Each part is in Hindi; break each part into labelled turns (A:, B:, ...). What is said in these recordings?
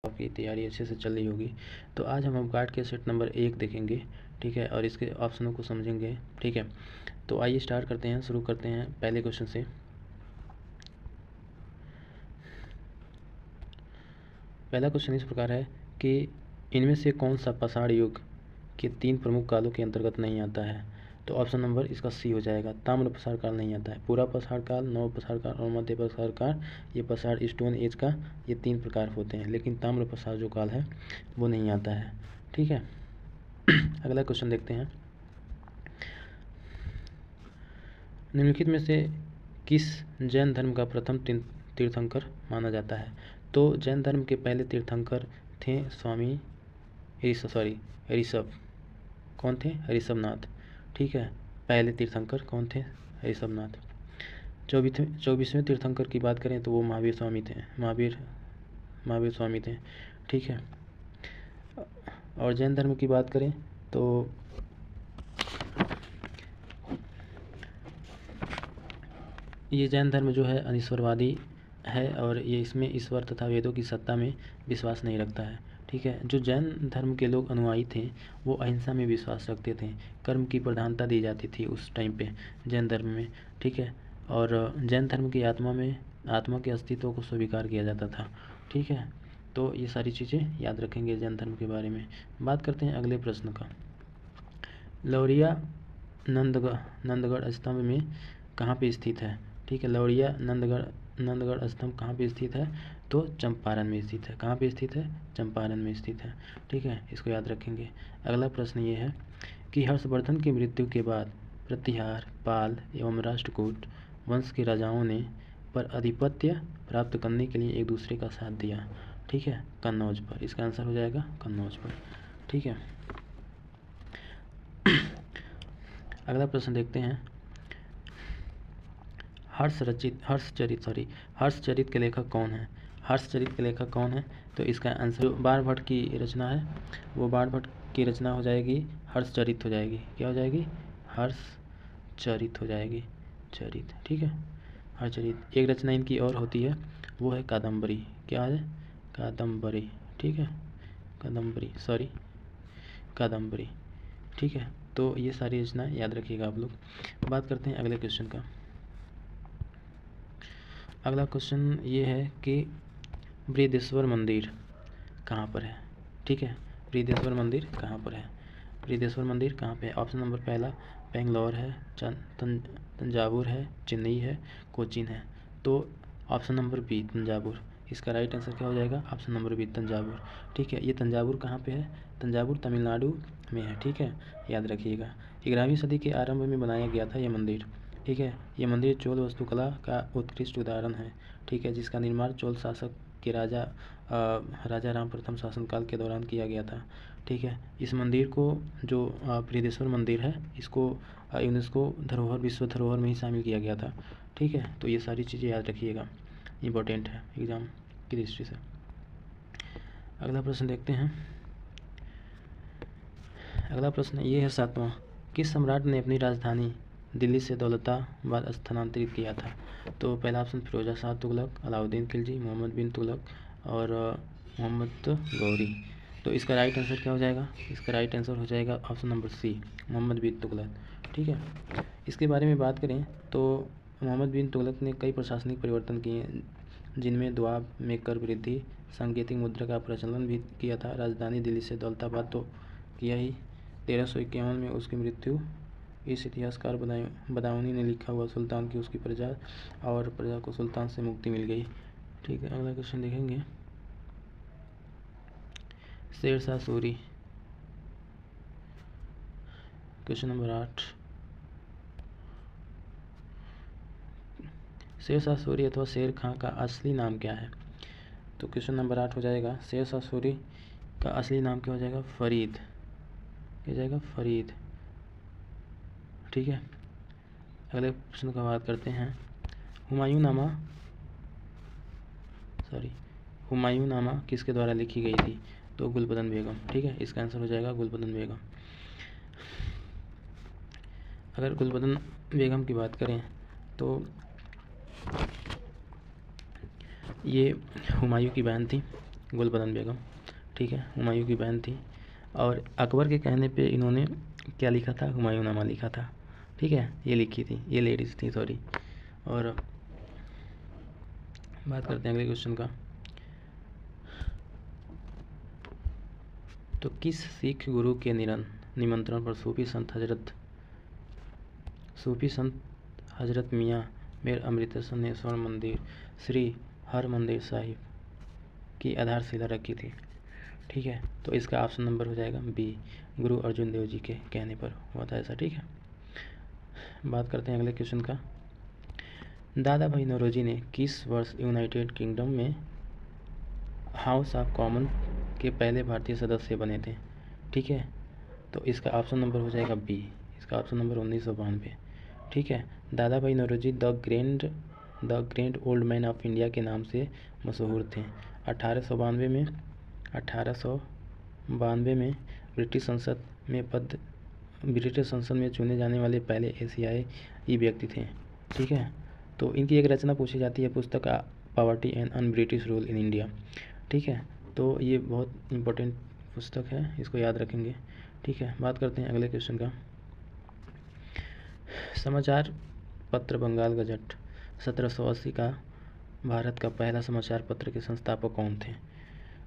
A: आपकी तैयारी अच्छे से चल रही होगी। तो आज हम अपगार्ड के सेट नंबर 1 देखेंगे, ठीक है, और इसके ऑप्शनों को समझेंगे, ठीक है। तो आइए स्टार्ट करते हैं, शुरू करते हैं पहले क्वेश्चन से। पहला क्वेश्चन इस प्रकार है कि इनमें से कौन सा पाषाण युग के 3 प्रमुख कालों के अंतर्गत नहीं आता है। तो ऑप्शन नंबर इसका सी हो जाएगा, ताम्र पाषाण काल नहीं आता है। पूरा पाषाण काल, नव पाषाण काल और मध्य पाषाण काल, ये पाषाण स्टोन एज का ये 3 प्रकार होते हैं, लेकिन ताम्र पाषाण जो काल है वो नहीं आता है, ठीक है। अगला क्वेश्चन देखते हैं। निम्नलिखित में से किस जैन धर्म का प्रथम तीर्थंकर माना जाता है। तो जैन धर्म के पहले तीर्थंकर थे स्वामी ऋषभ। कौन थे? ऋषभनाथ, ठीक है। पहले तीर्थंकर कौन थे? ऋषभनाथ। 24वें तीर्थंकर की बात करें तो वो महावीर स्वामी थे, ठीक है। और जैन धर्म की बात करें तो ये जैन धर्म जो है अनिश्वरवादी है और ये इसमें ईश्वर तथा वेदों की सत्ता में विश्वास नहीं रखता है, ठीक है। जो जैन धर्म के लोग अनुयायी थे वो अहिंसा में विश्वास रखते थे, कर्म की प्रधानता दी जाती थी उस टाइम पे जैन धर्म में, ठीक है। और जैन धर्म की आत्मा के अस्तित्व को स्वीकार किया जाता था, ठीक है। तो ये सारी चीज़ें याद रखेंगे जैन धर्म के बारे में। बात करते हैं अगले प्रश्न का। लौरिया नंदगढ़ स्तंभ में कहाँ पे स्थित है, ठीक है। लौरिया नंदगढ़ स्तंभ कहाँ पे स्थित है? तो चंपारण में स्थित है। कहाँ पे स्थित है? चंपारण में स्थित है, ठीक है। इसको याद रखेंगे। अगला प्रश्न ये है कि हर्षवर्धन की मृत्यु के बाद प्रतिहार, पाल एवं राष्ट्रकूट वंश के राजाओं ने पर आधिपत्य प्राप्त करने के लिए एक दूसरे का साथ दिया, ठीक है, कन्नौज पर। इसका आंसर हो जाएगा कन्नौज पर, ठीक है। अगला प्रश्न देखते हैं। हर्षचरित के लेखक कौन है? हर्षचरित के लेखक कौन है? तो इसका आंसर बाणभट्ट की रचना है, वो बाणभट्ट की रचना हो जाएगी हर्षचरित हो जाएगी। क्या हो जाएगी? हर्षचरित हो जाएगी, चरित, ठीक है, हर्षचरित। एक रचना इनकी और होती है, वो है कादम्बरी। क्या है? कादम्बरी, ठीक है, कादम्बरी, ठीक है। तो ये सारी रचना याद रखिएगा आप लोग। बात करते हैं अगले क्वेश्चन का। अगला क्वेश्चन ये है कि बृहदेश्वर मंदिर कहाँ पर है, ठीक है। बृहदेश्वर मंदिर कहाँ पर है? बृहदेश्वर मंदिर कहाँ पे है? ऑप्शन नंबर पहला बेंगलोर है, तंजावुर है, चेन्नई है, कोचीन है। तो ऑप्शन नंबर बी तंजावुर, इसका राइट आंसर क्या हो जाएगा? ऑप्शन नंबर बी तंजावुर, ठीक है। ये तंजावुर कहाँ पे है? तंजावुर तमिलनाडु में है, ठीक है, याद रखिएगा। 11वीं सदी के आरंभ में बनाया गया था ये मंदिर, ठीक है। ये मंदिर चोल वास्तुकला का उत्कृष्ट उदाहरण है, ठीक है, जिसका निर्माण चोल शासक के राजा राम प्रथम शासनकाल के दौरान किया गया था, ठीक है। इस मंदिर को जो बृहदेश्वर मंदिर है, इसको यूनेस्को विश्व धरोहर में ही शामिल किया गया था, ठीक है। तो ये सारी चीज़ें याद रखिएगा, इम्पोर्टेंट है एग्ज़ाम की दृष्टि से। अगला प्रश्न देखते हैं। अगला प्रश्न ये है 7वां। किस सम्राट ने अपनी राजधानी दिल्ली से दौलताबाद स्थानांतरित किया था? तो पहला ऑप्शन फिरोजा शाह तुगलक, अलाउद्दीन खिलजी, मोहम्मद बिन तुगलक और मोहम्मद गौरी। तो इसका राइट आंसर क्या हो जाएगा? इसका राइट आंसर हो जाएगा ऑप्शन नंबर सी, मोहम्मद बिन तुगलक, ठीक है। इसके बारे में बात करें तो मोहम्मद बिन तुगलक ने कई प्रशासनिक परिवर्तन किए, जिनमें द्वाब में कर वृद्धि, सांकेतिक मुद्रा का प्रचलन भी किया था। राजधानी दिल्ली से दौलताबाद तो किया ही। 1351 में उसकी मृत्यु। इस इतिहासकार बदायूनी ने लिखा हुआ सुल्तान की उसकी प्रजा को सुल्तान से मुक्ति मिल गई, ठीक है। अगला क्वेश्चन देखेंगे। Sher Shah Suri, question number 8। शेरशाह सूरी अथवा शेर खां का असली नाम क्या है? तो क्वेश्चन नंबर 8 हो जाएगा शेरशाह सूरी का असली नाम क्या हो जाएगा? फरीद, क्या जाएगा? फरीद, ठीक है। अगले प्रश्न का बात करते हैं। हुमायूंनामा किसके द्वारा लिखी गई थी? तो गुलबदन बेगम, ठीक है, इसका आंसर हो जाएगा गुलबदन बेगम। अगर गुलबदन बेगम की बात करें तो ये हुमायूं की बहन थी गुलबदन बेगम, ठीक है, हुमायूं की बहन थी। और अकबर के कहने पे इन्होंने क्या लिखा था, हुमायूंनामा लिखा था, ठीक है, ये लिखी थी, ये लेडीज़ थी, सॉरी। और बात करते हैं अगले क्वेश्चन का। तो किस सिख गुरु के निमंत्रण पर सूफी संत हजरत मियाँ मीर अमृतसर ने स्वर्ण मंदिर श्री हरमंदिर साहिब की आधारशिला रखी थी, ठीक है। तो इसका ऑप्शन नंबर हो जाएगा बी, गुरु अर्जुन देव जी के कहने पर हुआ था ऐसा, ठीक है। बात करते हैं अगले क्वेश्चन का। दादा भाई नौरोजी ने किस वर्ष यूनाइटेड किंगडम में हाउस ऑफ कॉमन के पहले भारतीय सदस्य बने थे, ठीक है। तो इसका ऑप्शन नंबर हो जाएगा बी, इसका ऑप्शन नंबर 1992, ठीक है। Dada Bhai Naoroji the great old man of India के नाम से मशहूर थे। 1892 में ब्रिटिश संसद में चुने जाने वाले पहले एशियाई व्यक्ति थे, ठीक है। तो इनकी एक रचना पूछी जाती है, पुस्तक poverty and un British rule in India, ठीक है। तो ये बहुत इम्पोर्टेंट पुस्तक है, इसको याद रखेंगे, ठीक है। बात करते हैं अगले क्वेश्चन का। समाचार पत्र बंगाल गजट 1780 का भारत का पहला समाचार पत्र के संस्थापक कौन थे?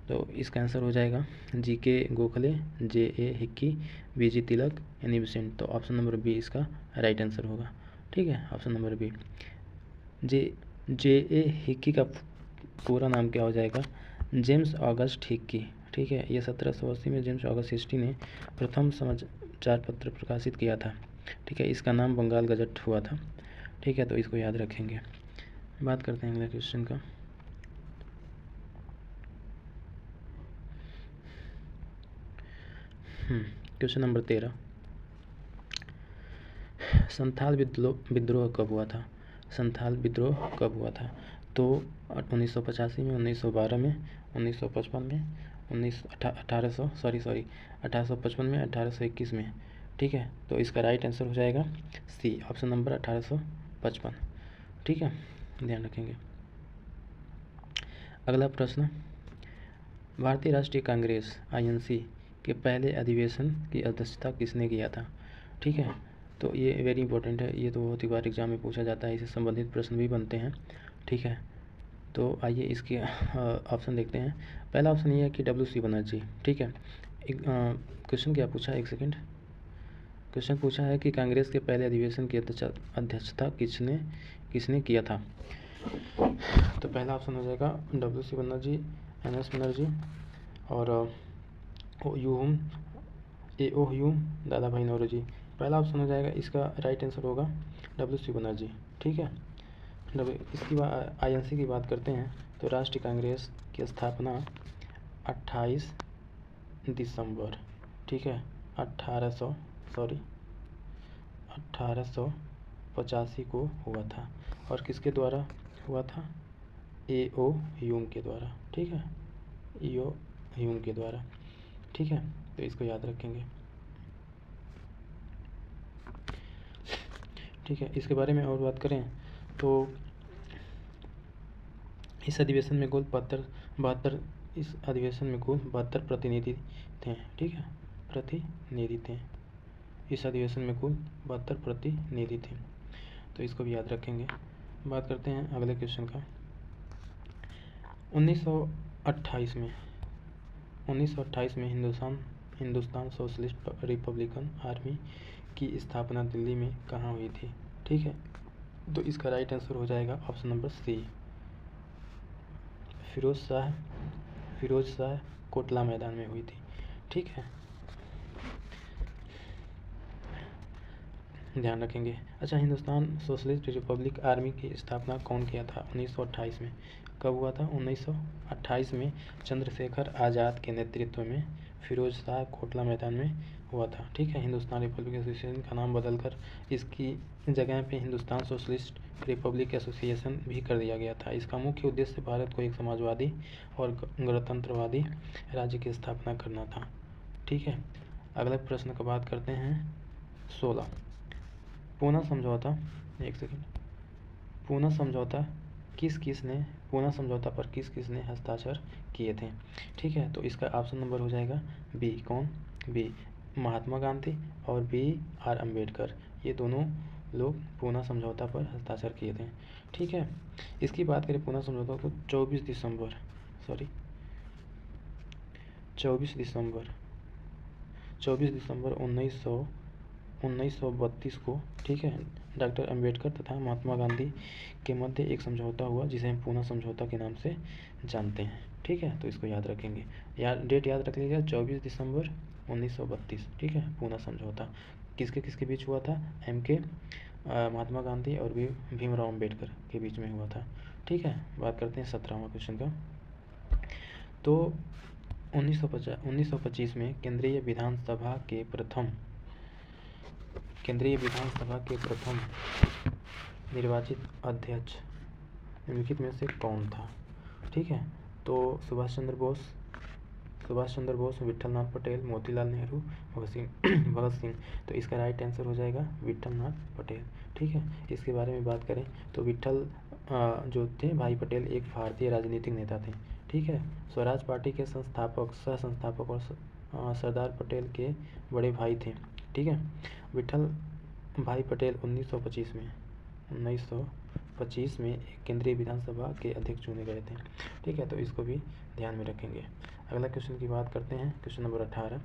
A: तो इसका आंसर हो जाएगा GK. Gokhale, J.A. Hickey, V.G. तिलक, एनी बेसेंट। तो ऑप्शन नंबर बी इसका राइट आंसर होगा, ठीक है, option number B. J.A. Hickey का पूरा नाम क्या हो जाएगा? जेम्स ऑगस्ट हिक्की, ठीक है। ये 1780 में जेम्स ऑगस्ट हिक्की ने प्रथम समाचार पत्र प्रकाशित किया था, ठीक है। इसका नाम बंगाल गजट हुआ था, ठीक है। तो इसको याद रखेंगे। बात करते हैं अगले क्वेश्चन का। क्वेश्चन नंबर 13, संथाल विद्रोह कब हुआ था? संथाल विद्रोह कब हुआ था? तो 1985 में, 1912 में, 1955 में, 1855 में, 1821 में, ठीक है। तो इसका राइट आंसर हो जाएगा सी, ऑप्शन नंबर 1855, ठीक है, ध्यान रखेंगे। अगला प्रश्न, भारतीय राष्ट्रीय कांग्रेस INC के पहले अधिवेशन की अध्यक्षता किसने किया था? ठीक है, तो ये वेरी इंपॉर्टेंट है, ये तो बहुत ही बार एग्जाम में पूछा जाता है, इससे संबंधित प्रश्न भी बनते हैं, ठीक है। तो आइए इसके ऑप्शन देखते हैं। पहला ऑप्शन ये है कि WC बनर्जी, ठीक है। एक क्वेश्चन क्या पूछा है, एक सेकेंड। क्वेश्चन पूछा है कि कांग्रेस के पहले अधिवेशन की अध्यक्षता किसने किया था? तो पहला ऑप्शन हो जाएगा WC बनर्जी, NS बनर्जी और A.O. ह्यूम, दादा भाई नौरोजी। पहला ऑप्शन हो जाएगा, इसका राइट आंसर होगा WC बनर्जी, ठीक है। इसकी INC की बात करते हैं तो राष्ट्रीय कांग्रेस की स्थापना 28 दिसंबर, ठीक है, 1885 को हुआ था। और किसके द्वारा हुआ था? A.O. ह्यूम के द्वारा, ठीक है, A.O. ह्यूम के द्वारा, ठीक है। तो इसको याद रखेंगे, ठीक है। इसके बारे में और बात करें तो इस अधिवेशन में कुल 72 प्रतिनिधि थे, ठीक है, प्रतिनिधि थे। इस अधिवेशन में कुल 72 प्रतिनिधि थे, तो इसको भी याद रखेंगे। बात करते हैं अगले क्वेश्चन का। 1928 में हिंदुस्तान सोशलिस्ट रिपब्लिकन आर्मी की स्थापना दिल्ली में कहाँ हुई थी? ठीक है, तो इसका राइट आंसर हो जाएगा option number C, Firoz Shah Kotla मैदान में हुई थी, ठीक है, ध्यान रखेंगे। अच्छा, हिंदुस्तान सोशलिस्ट रिपब्लिक आर्मी की स्थापना कौन किया था 1928 में? कब हुआ था? 1928 में चंद्रशेखर आज़ाद के नेतृत्व में फिरोज शाह कोटला मैदान में हुआ था, ठीक है। हिंदुस्तान रिपब्लिक एसोसिएशन का नाम बदलकर इसकी जगह पे हिंदुस्तान सोशलिस्ट रिपब्लिक एसोसिएशन भी कर दिया गया था। इसका मुख्य उद्देश्य भारत को एक समाजवादी और गणतंत्रवादी राज्य की स्थापना करना था, ठीक है। अगले प्रश्न का बात करते हैं 16, पूना समझौता, एक सेकेंड, पूना समझौता किस ने पूना समझौता पर किस किसने हस्ताक्षर किए थे? ठीक है, तो इसका ऑप्शन नंबर हो जाएगा बी। कौन? बी महात्मा गांधी और बी आर अम्बेडकर, ये दोनों लोग पूना समझौता पर हस्ताक्षर किए थे। ठीक है, इसकी बात करें पूना समझौता को 24 दिसंबर 1932 को, ठीक है, डॉक्टर अंबेडकर तथा महात्मा गांधी के मध्य एक समझौता हुआ जिसे हम पूना समझौता के नाम से जानते हैं। ठीक है, तो इसको याद रखेंगे, डेट याद रख लीजिएगा 24 दिसंबर 1932। ठीक है, पूना समझौता किसके किसके बीच हुआ था? महात्मा गांधी और भीमराव अम्बेडकर के बीच में हुआ था। ठीक है, बात करते हैं 17वां क्वेश्चन का। तो 1925 में केंद्रीय विधानसभा के प्रथम निर्वाचित अध्यक्ष निम्नलिखित में से कौन था? ठीक है, तो सुभाष चंद्र बोस, विठल नाथ पटेल, मोतीलाल नेहरू, भगत सिंह। तो इसका राइट आंसर हो जाएगा विठल नाथ पटेल। ठीक है, इसके बारे में बात करें तो विठल जो थे भाई पटेल एक भारतीय राजनीतिक नेता थे। ठीक है, स्वराज पार्टी के सह संस्थापक और सरदार पटेल के बड़े भाई थे। ठीक है, विठल भाई पटेल 1925 में केंद्रीय विधानसभा के अध्यक्ष चुने गए थे। ठीक है, तो इसको भी ध्यान में रखेंगे। अगला क्वेश्चन की बात करते हैं, क्वेश्चन नंबर 18।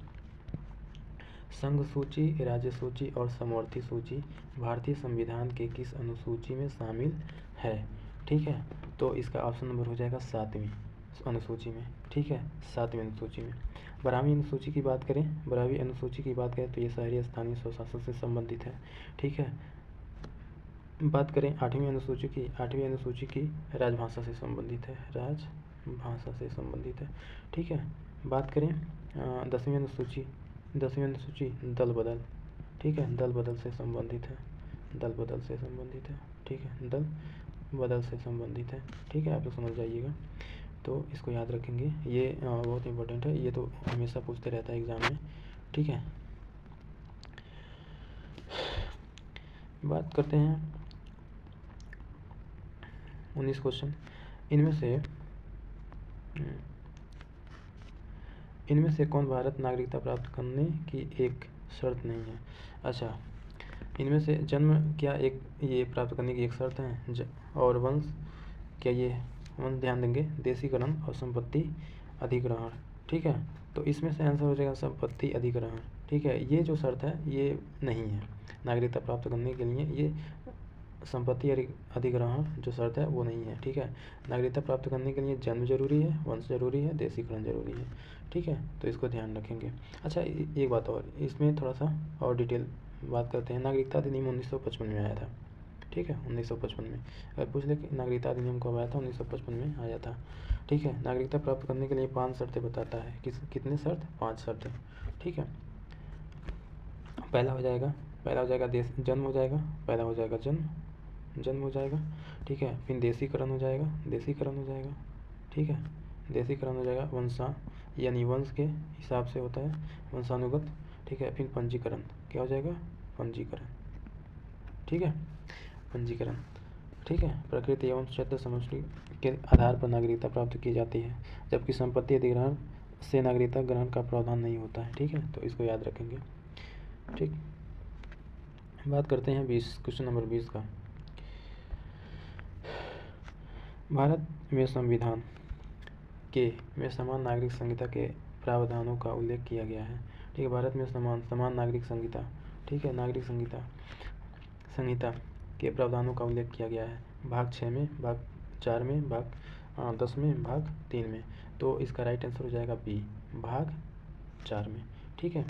A: संघ सूची, राज्य सूची और समवर्ती सूची भारतीय संविधान के किस अनुसूची में शामिल है? ठीक है, तो इसका ऑप्शन नंबर हो जाएगा 7वीं अनुसूची में। ठीक है, 7वीं अनुसूची में। 12वीं अनुसूची की बात करें तो ये शहरी स्थानीय स्वशासन से संबंधित है। ठीक है, बात करें 8वीं अनुसूची की राजभाषा से संबंधित है। ठीक है, बात करें 10वीं अनुसूची दल बदल। ठीक है, दल बदल से संबंधित है। ठीक है, दल बदल से संबंधित है। ठीक है, आप लोग समझ जाइएगा, तो इसको याद रखेंगे, ये बहुत इंपॉर्टेंट है, ये तो हमेशा पूछते रहता है एग्जाम में। ठीक है, बात करते हैं 19 क्वेश्चन। इनमें से कौन भारत नागरिकता प्राप्त करने की एक शर्त नहीं है? अच्छा, इनमें से जन्म क्या ये प्राप्त करने की एक शर्त है? और वंश क्या ये वंश? ध्यान देंगे, देशीकरण और संपत्ति अधिग्रहण। ठीक है, तो इसमें से आंसर हो जाएगा संपत्ति अधिग्रहण। ठीक है, ये जो शर्त है ये नहीं है नागरिकता प्राप्त करने के लिए, ये संपत्ति अधिग्रहण जो शर्त है वो नहीं है। ठीक है, नागरिकता प्राप्त करने के लिए जन्म जरूरी है, वंश जरूरी है, देशीकरण जरूरी है। ठीक है, तो इसको ध्यान रखेंगे। अच्छा, एक बात और, इसमें थोड़ा सा और डिटेल बात करते हैं। नागरिकता अधिनियम 1955 में आया था। ठीक है, 1955 में अगर पूछ ले कि नागरिकता अधिनियम कब आया था? 1955 में आया था। ठीक है, नागरिकता प्राप्त करने के लिए 5 शर्तें बताता है। कितने शर्त? 5 शर्तें। ठीक है, पहला हो जाएगा जन्म हो जाएगा, जन्म हो जाएगा। ठीक है, फिर देशीकरण हो जाएगा। ठीक है, देशीकरण हो जाएगा। यानी वंश के हिसाब से होता है, वंशानुगत। ठीक है, फिर पंजीकरण, क्या हो जाएगा? पंजीकरण। ठीक है, पंजीकरण। ठीक है, प्रकृति एवं क्षेत्र समष्टि के आधार पर नागरिकता प्राप्त की जाती है, जबकि संपत्ति अधिग्रहण से नागरिकता ग्रहण का प्रावधान नहीं होता है। ठीक है, तो इसको याद रखेंगे। ठीक, बात करते हैं क्वेश्चन नंबर 20 का। भारत में संविधान में समान नागरिक संहिता के प्रावधानों का उल्लेख किया गया है। ठीक है, भारत में समान नागरिक संहिता, ठीक है, नागरिक संहिता के प्रावधानों का उल्लेख किया गया है भाग 6 में, भाग 4 में, भाग 10 में, भाग 3 में। तो इसका राइट आंसर हो जाएगा बी, भाग 4 में। ठीक है,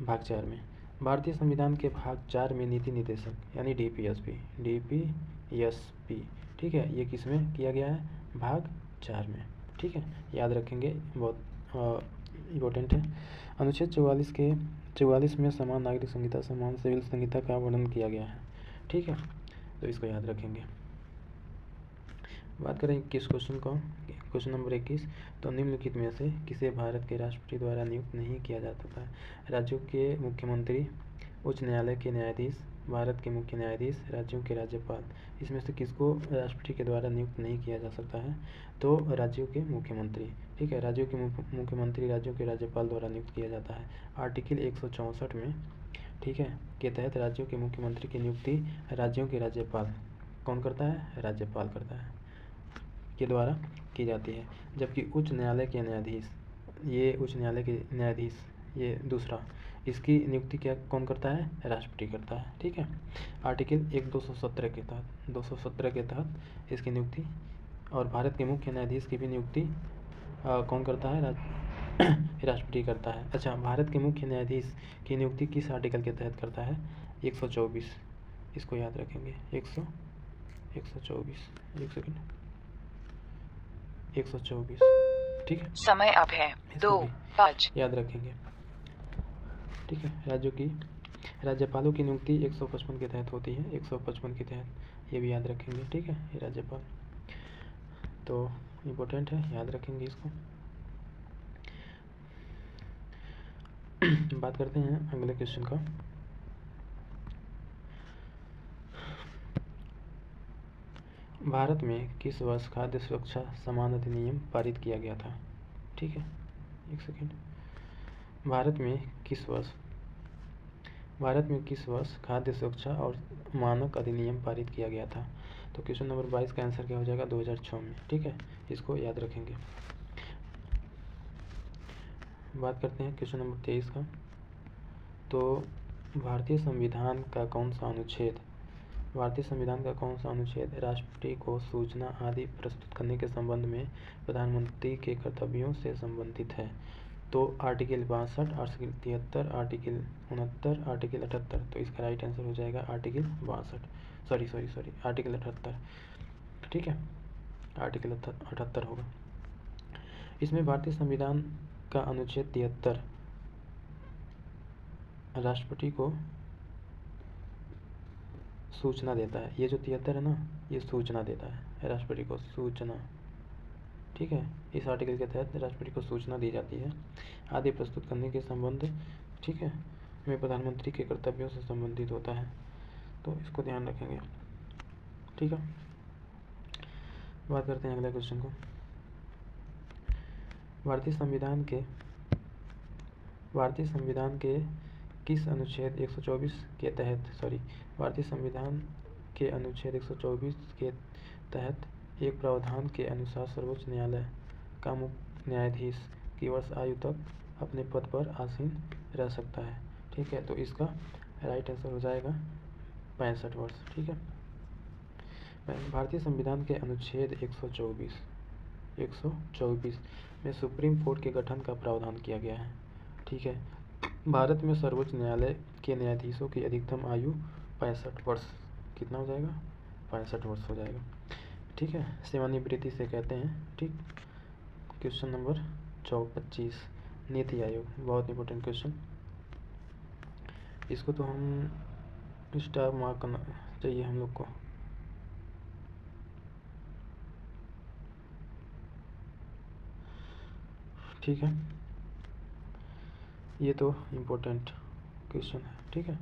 A: भाग 4 में। भारतीय संविधान के भाग 4 में नीति निदेशक यानी डीपीएसपी, ठीक है, ये किस में किया गया है? भाग 4 में। ठीक है, याद रखेंगे, बहुत इम्पोर्टेंट है। अनुच्छेद 44 में समान नागरिक संहिता, समान सिविल संहिता का वर्णन किया गया है। ठीक है, तो इसको याद रखेंगे। बात करें किस क्वेश्चन को, क्वेश्चन नंबर 21। तो निम्नलिखित में से किसे भारत के राष्ट्रपति द्वारा नियुक्त नहीं किया जा सकता है? राज्यों के मुख्यमंत्री, उच्च न्यायालय के न्यायाधीश, भारत के मुख्य न्यायाधीश, राज्यों के राज्यपाल। इसमें से किसको राष्ट्रपति के द्वारा नियुक्त नहीं किया जा सकता है? तो राज्यों के मुख्यमंत्री। ठीक है, राज्यों के मुख्यमंत्री राज्यों के राज्यपाल द्वारा नियुक्त किया जाता है। आर्टिकल 164 में, ठीक है, के तहत राज्यों के मुख्यमंत्री की नियुक्ति राज्यों के राज्यपाल कौन करता है? राज्यपाल करता है, के द्वारा की जाती है। जबकि उच्च न्यायालय के न्यायाधीश, ये उच्च न्यायालय के न्यायाधीश, ये दूसरा, इसकी नियुक्ति क्या कौन करता है? राष्ट्रपति करता है। ठीक है, आर्टिकल 217 के तहत 217 के तहत इसकी नियुक्ति, और भारत के मुख्य न्यायाधीश की भी नियुक्ति कौन करता है? राष्ट्रपति करता है। अच्छा, भारत के मुख्य न्यायाधीश की नियुक्ति किस आर्टिकल के तहत करता है? 124, इसको याद रखेंगे। 124, एक सेकेंड, 124, ठीक है,
B: समय अब है 2:05,
A: याद रखेंगे। ठीक है, राज्यपालों की नियुक्ति 155 के तहत होती है, 155 के तहत, ये भी याद रखेंगे। ठीक है, ये राज्यपाल तो इम्पोर्टेंट है, याद रखेंगे इसको। बात करते हैं अगले क्वेश्चन का। भारत में किस वर्ष खाद्य सुरक्षा सम्मान अधिनियम पारित किया गया था? ठीक है, एक सेकेंड। भारत में किस वर्ष खाद्य सुरक्षा और मानक अधिनियम पारित किया गया था? तो क्वेश्चन नंबर 22 का आंसर क्या हो जाएगा? 2006 में। ठीक है, इसको याद रखेंगे। बात करते हैं क्वेश्चन नंबर 23 का। तो भारतीय संविधान का कौन सा अनुच्छेद राष्ट्रपति को सूचना आदि प्रस्तुत करने के संबंध में प्रधानमंत्री के कर्तव्यों से संबंधित है? तो आर्टिकल 62, आर्टिकल 73, आर्टिकल 69, आर्टिकल 78। तो इसका राइट आंसर हो जाएगा आर्टिकल 62, आर्टिकल 78। ठीक है, आर्टिकल 78 होगा। इसमें भारतीय संविधान का अनुच्छेद 73 राष्ट्रपति को सूचना देता है। ये जो 73 है ना, ये सूचना देता है राष्ट्रपति को, सूचना। ठीक है, इस आर्टिकल के तहत राष्ट्रपति को सूचना दी जाती है आदि प्रस्तुत करने के संबंध, ठीक है, में प्रधानमंत्री के कर्तव्यों से संबंधित होता है। तो इसको ध्यान रखेंगे। ठीक है, बात करते हैं अगले क्वेश्चन को। भारतीय संविधान के किस अनुच्छेद 124 के तहत भारतीय संविधान के अनुच्छेद 124 के तहत एक प्रावधान के अनुसार सर्वोच्च न्यायालय का मुख्य न्यायाधीश की वर्ष आयु तक अपने पद पर आसीन रह सकता है? ठीक है, तो इसका राइट आंसर हो जाएगा 65 वर्ष। ठीक है, भारतीय संविधान के अनुच्छेद 124 में सुप्रीम कोर्ट के गठन का प्रावधान किया गया है। ठीक है, भारत में सर्वोच्च न्यायालय के न्यायाधीशों की अधिकतम आयु 65 वर्ष, कितना हो जाएगा? 65 वर्ष हो जाएगा। ठीक है, सेवानिवृत्ति से कहते हैं। ठीक, क्वेश्चन नंबर 25, नीति आयोग, बहुत इंपॉर्टेंट क्वेश्चन। इसको तो हम स्टार मार्क करना चाहिए हम लोग को। ठीक है, ये तो इम्पोर्टेंट क्वेश्चन है। ठीक है,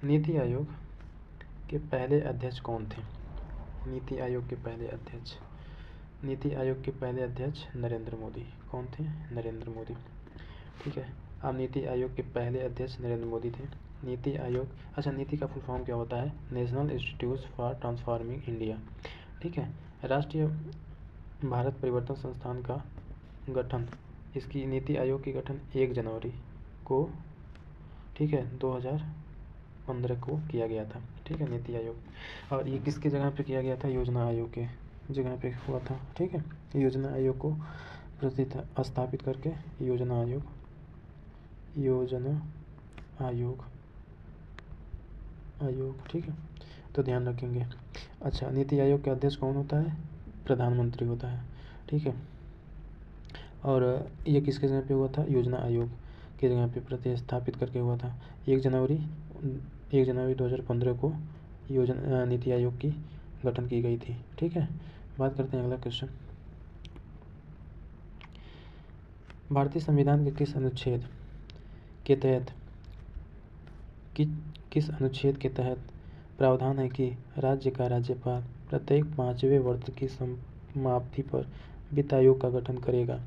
A: नीति आयोग के पहले अध्यक्ष कौन थे? नीति आयोग के पहले अध्यक्ष नरेंद्र मोदी। कौन थे? नरेंद्र मोदी। ठीक है, अब नीति आयोग के पहले अध्यक्ष नरेंद्र मोदी थे। नीति आयोग, अच्छा, नीति का फुल फॉर्म क्या होता है? National institute for transforming India. ठीक है, राष्ट्रीय भारत परिवर्तन संस्थान का गठन, इसकी नीति आयोग की गठन 1 जनवरी को, ठीक है, 2015 को किया गया था। ठीक है, नीति आयोग, और ये किसके जगह पे किया गया था? योजना आयोग के जगह पे हुआ था। ठीक है, योजना आयोग को स्थापित करके योजना आयोग। ठीक है, तो ध्यान रखेंगे। अच्छा, नीति आयोग के अध्यक्ष कौन होता है? प्रधानमंत्री होता है। ठीक है, और ये किसके जगह पे हुआ था? योजना आयोग के जगह पे प्रतिस्थापित करके हुआ था। 1 जनवरी 2015 को नीति आयोग की गठन की गई थी। ठीक है, बात करते हैं अगला क्वेश्चन। भारतीय संविधान के किस अनुच्छेद के तहत किस अनुच्छेद के तहत प्रावधान है कि राज्य का राज्यपाल प्रत्येक 5वें वर्ष की समाप्ति पर वित्त आयोग का गठन करेगा,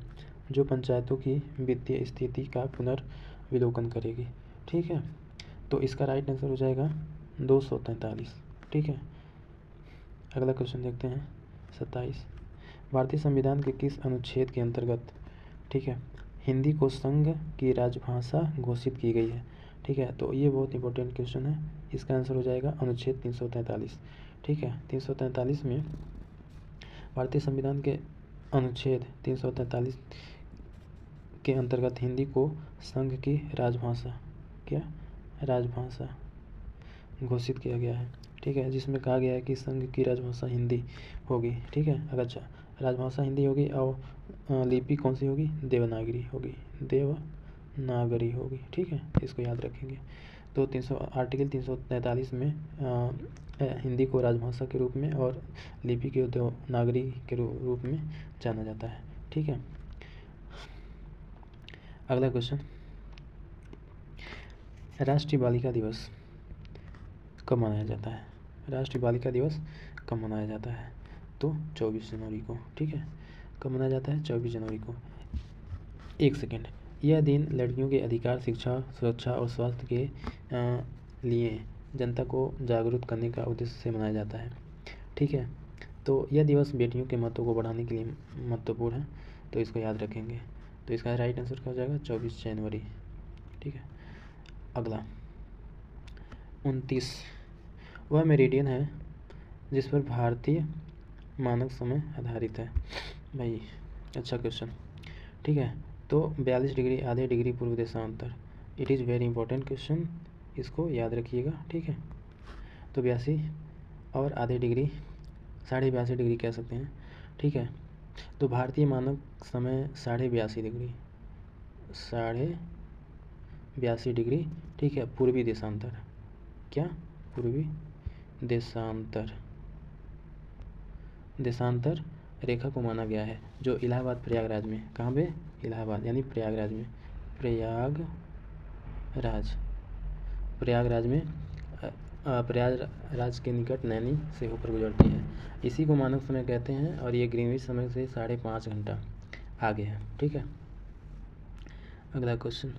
A: जो पंचायतों की वित्तीय स्थिति का पुनर्विलोकन करेगी। ठीक है, तो इसका राइट आंसर हो जाएगा 243। ठीक है, अगला क्वेश्चन देखते हैं 27। भारतीय संविधान के किस अनुच्छेद के अंतर्गत, ठीक है, हिंदी को संघ की राजभाषा घोषित की गई है? ठीक है, तो ये बहुत इंपॉर्टेंट क्वेश्चन है। इसका आंसर हो जाएगा अनुच्छेद 343। ठीक है, 343 में भारतीय संविधान के अनुच्छेद 343 के अंतर्गत हिंदी को संघ की राजभाषा, क्या राजभाषा घोषित किया गया है। ठीक है, जिसमें कहा गया है कि संघ की राजभाषा हिंदी होगी। ठीक है, अगर अच्छा राजभाषा हिंदी होगी और लिपि कौन सी होगी? देवनागरी होगी, देवनागरी होगी। ठीक है, इसको याद रखेंगे। तो आर्टिकल 343 में हिंदी को राजभाषा के रूप में और लिपि को देवनागरी के रूप में जाना जाता है। ठीक है, अगला क्वेश्चन, राष्ट्रीय बालिका दिवस कब मनाया जाता है? राष्ट्रीय बालिका दिवस कब मनाया जाता है? तो 24 जनवरी को। ठीक है, कब मनाया जाता है? 24 जनवरी को। एक सेकेंड, यह दिन लड़कियों के अधिकार, शिक्षा, सुरक्षा और स्वास्थ्य के लिए जनता को जागरूक करने का उद्देश्य से मनाया जाता है। ठीक है, तो यह दिवस बेटियों के महत्व को बढ़ाने के लिए महत्वपूर्ण है, तो इसको याद रखेंगे। तो इसका राइट आंसर क्या हो जाएगा? 24 जनवरी। ठीक है, अगला 29, वह मेरिडियन है जिस पर भारतीय मानक समय आधारित है। भाई अच्छा क्वेश्चन। ठीक है, तो 42 डिग्री आधे डिग्री पूर्व देशांतर, it is very important question, इसको याद रखिएगा। ठीक है, तो 82 और आधे डिग्री 82.5 डिग्री कह सकते हैं। ठीक है, तो भारतीय मानक समय 82.5 डिग्री, 82.5 डिग्री। ठीक है, पूर्वी देशांतर, क्या पूर्वी देशांतर रेखा को माना गया है, जो इलाहाबाद प्रयागराज में, कहाँ पे? इलाहाबाद यानी प्रयागराज में, प्रयागराज के निकट नैनी से होकर गुजरती है। इसी को मानक समय कहते हैं और ये ग्रीनविच समय से 5.5 घंटा आगे है। ठीक है, अगला क्वेश्चन,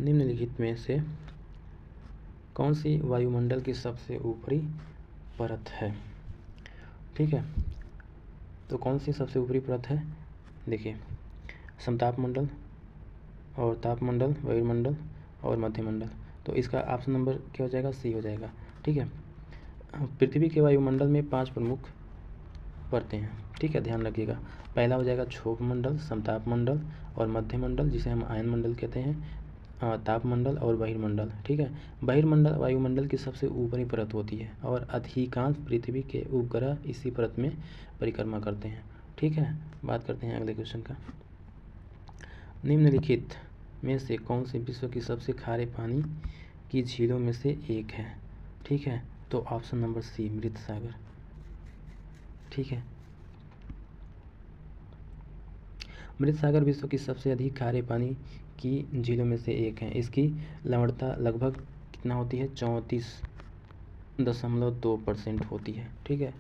A: निम्नलिखित में से कौन सी वायुमंडल की सबसे ऊपरी परत है? ठीक है, तो कौन सी सबसे ऊपरी परत है? देखिए, समतापमंडल और तापमंडल, वायुमंडल और मध्यमंडल। तो इसका ऑप्शन नंबर क्या हो जाएगा? सी हो जाएगा। ठीक है, पृथ्वी के वायुमंडल में 5 प्रमुख परतें हैं। ठीक है, ध्यान रखिएगा। पहला हो जाएगा क्षोभ मंडल, समतापमंडल और मध्यमंडल, जिसे हम आयन मंडल कहते हैं, तापमंडल और बहिर्मंडल। ठीक है, बहिर्मंडल वायुमंडल की सबसे ऊपरी परत होती है और अधिकांश पृथ्वी के उपग्रह इसी परत में परिक्रमा करते हैं। ठीक है, बात करते हैं अगले क्वेश्चन का। निम्नलिखित में से कौन सी विश्व की सबसे खारे पानी की झीलों में से एक है? ठीक है, तो ऑप्शन नंबर सी, मृत सागर। ठीक है, मृत सागर विश्व की सबसे अधिक खारे पानी की झीलों में से एक है। इसकी लवणता लगभग कितना होती है? 34.2% होती है। ठीक है,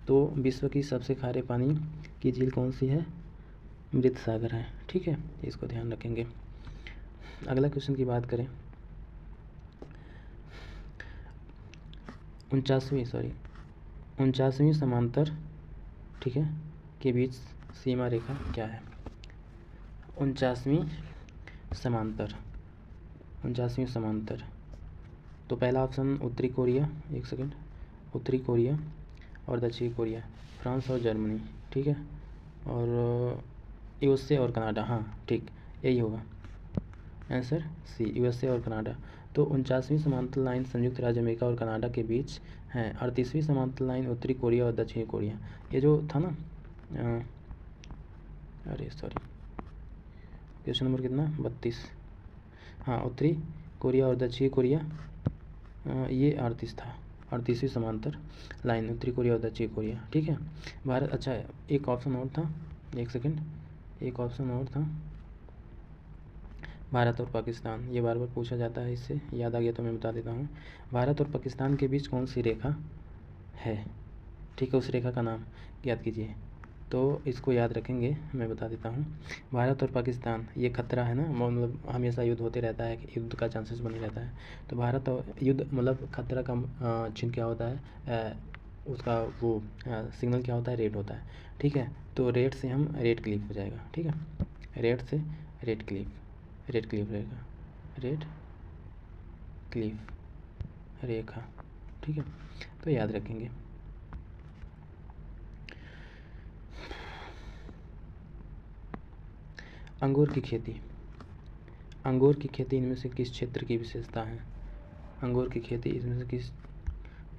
A: तो विश्व की सबसे खारे पानी की झील कौन सी है? मृत सागर है। ठीक है, इसको ध्यान रखेंगे। अगला क्वेश्चन की बात करें, 49वीं समांतर, ठीक है, के बीच सीमा रेखा क्या है? 49वीं समांतर, तो पहला ऑप्शन उत्तरी कोरिया, एक सेकेंड, उत्तरी कोरिया और दक्षिणी कोरिया, फ्रांस और जर्मनी। ठीक है, और यूएसए और कनाडा। हाँ ठीक, यही होगा आंसर सी, यूएसए और कनाडा। तो 49वीं समांतर लाइन संयुक्त राज्य अमेरिका और कनाडा के बीच है। 38वीं समांतर लाइन उत्तरी कोरिया और दक्षिणी कोरिया। ये जो था ना, अरे सॉरी, क्वेश्चन नंबर कितना? 32। हाँ, उत्तरी कोरिया और दक्षिणी कोरिया, ये 38 था, 38वीं समांतर लाइन उत्तरी कोरिया और दक्षिणी कोरिया। ठीक है, भारत, अच्छा एक ऑप्शन और था, एक सेकेंड, एक ऑप्शन और था, भारत और पाकिस्तान, ये बार बार पूछा जाता है, इससे याद आ गया तो मैं बता देता हूँ। भारत और पाकिस्तान के बीच कौन सी रेखा है, ठीक है, उस रेखा का नाम याद कीजिए। तो इसको याद रखेंगे, मैं बता देता हूँ। भारत और पाकिस्तान ये खतरा है ना, मतलब हमेशा युद्ध होते रहता है, युद्ध का चांसेस बने रहता है। तो भारत और युद्ध मतलब खतरा का चिन्ह क्या होता है, उसका वो सिग्नल क्या होता है, रेड होता है, ठीक है। तो रेड से हम रेड क्लिफ हो जाएगा, ठीक है, रेड से रेड क्लिफ रहेगा, रेड क्लिफ रेखा, ठीक है, तो याद रखेंगे। अंगूर की खेती, अंगूर की खेती इनमें से किस क्षेत्र की विशेषता है, अंगूर की खेती इसमें से किस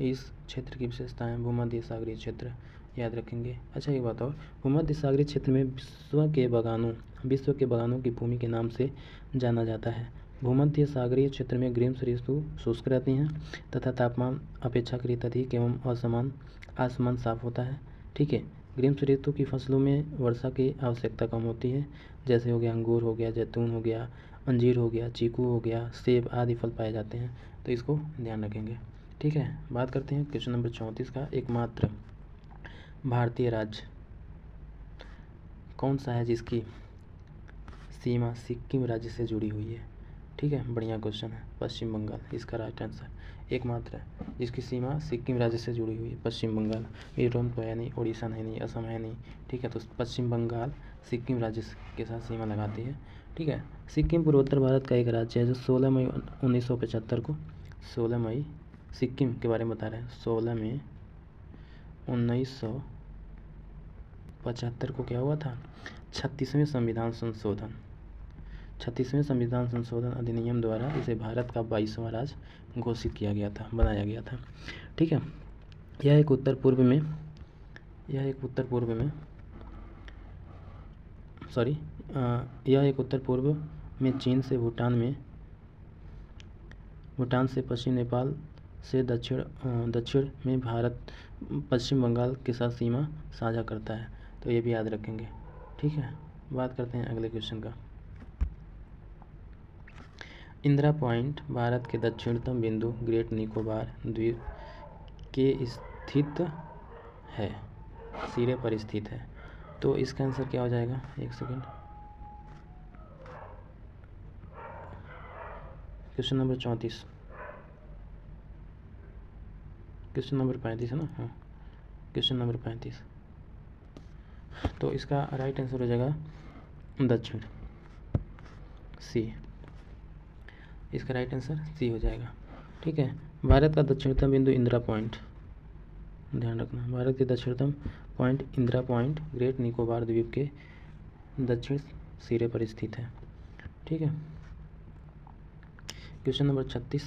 A: इस क्षेत्र की विशेषता है, भूमध्य सागरीय क्षेत्र, याद रखेंगे। अच्छा एक बात और, भूमध्य सागरीय क्षेत्र में विश्व के बागानों की भूमि के नाम से जाना जाता है। भूमध्य सागरीय क्षेत्र में ग्रीष्म ऋतु शुष्क रहती हैं तथा तापमान अपेक्षाकृत अधिक एवं असमान आसमान साफ होता है, ठीक है। ग्रीष्म ऋतु की फसलों में वर्षा की आवश्यकता कम होती है, जैसे हो गया अंगूर हो गया, जैतून हो गया, अंजीर हो गया, चीकू हो गया, सेब आदि फल पाए जाते हैं, तो इसको ध्यान रखेंगे, ठीक है। बात करते हैं क्वेश्चन नंबर 34 का। एकमात्र भारतीय राज्य कौन सा है जिसकी सीमा सिक्किम राज्य से जुड़ी हुई है, ठीक है, बढ़िया क्वेश्चन है, पश्चिम बंगाल, इसका राइट आंसर। एकमात्र है जिसकी सीमा सिक्किम राज्य से जुड़ी हुई है, पश्चिम बंगाल, मिजोरम तो है नहीं, उड़ीसा है नहीं, असम है नहीं, ठीक है। तो पश्चिम बंगाल सिक्किम राज्य के साथ सीमा लगाती है, ठीक है। सिक्किम पूर्वोत्तर भारत का एक राज्य है जो 16 मई 1975 को 16 मई सिक्किम के बारे में बता रहे हैं, 16 मई 1975 को क्या हुआ था, 36वें संविधान संशोधन अधिनियम द्वारा इसे भारत का 22वां राज्य घोषित किया गया था, बनाया गया था, ठीक है। यह एक उत्तर पूर्व में चीन से भूटान से पश्चिम नेपाल से दक्षिण में भारत पश्चिम बंगाल के साथ सीमा साझा करता है, तो ये भी याद रखेंगे, ठीक है। बात करते हैं अगले क्वेश्चन का। इंदिरा पॉइंट भारत के दक्षिणतम बिंदु ग्रेट निकोबार द्वीप के स्थित है, सिरे पर स्थित है, तो इसका आंसर क्या हो जाएगा, एक second, question number 34, question number 35 है ना, हाँ क्वेश्चन नंबर 35, तो इसका राइट आंसर हो जाएगा दक्षिण, सी, इसका राइट आंसर सी हो जाएगा, ठीक है। भारत का दक्षिणतम बिंदु इंदिरा पॉइंट, ध्यान रखना, भारत के दक्षिणतम point Indira point great Nicobar द्वीप के दक्षिण सिरे पर स्थित है, ठीक है। क्वेश्चन नंबर 36,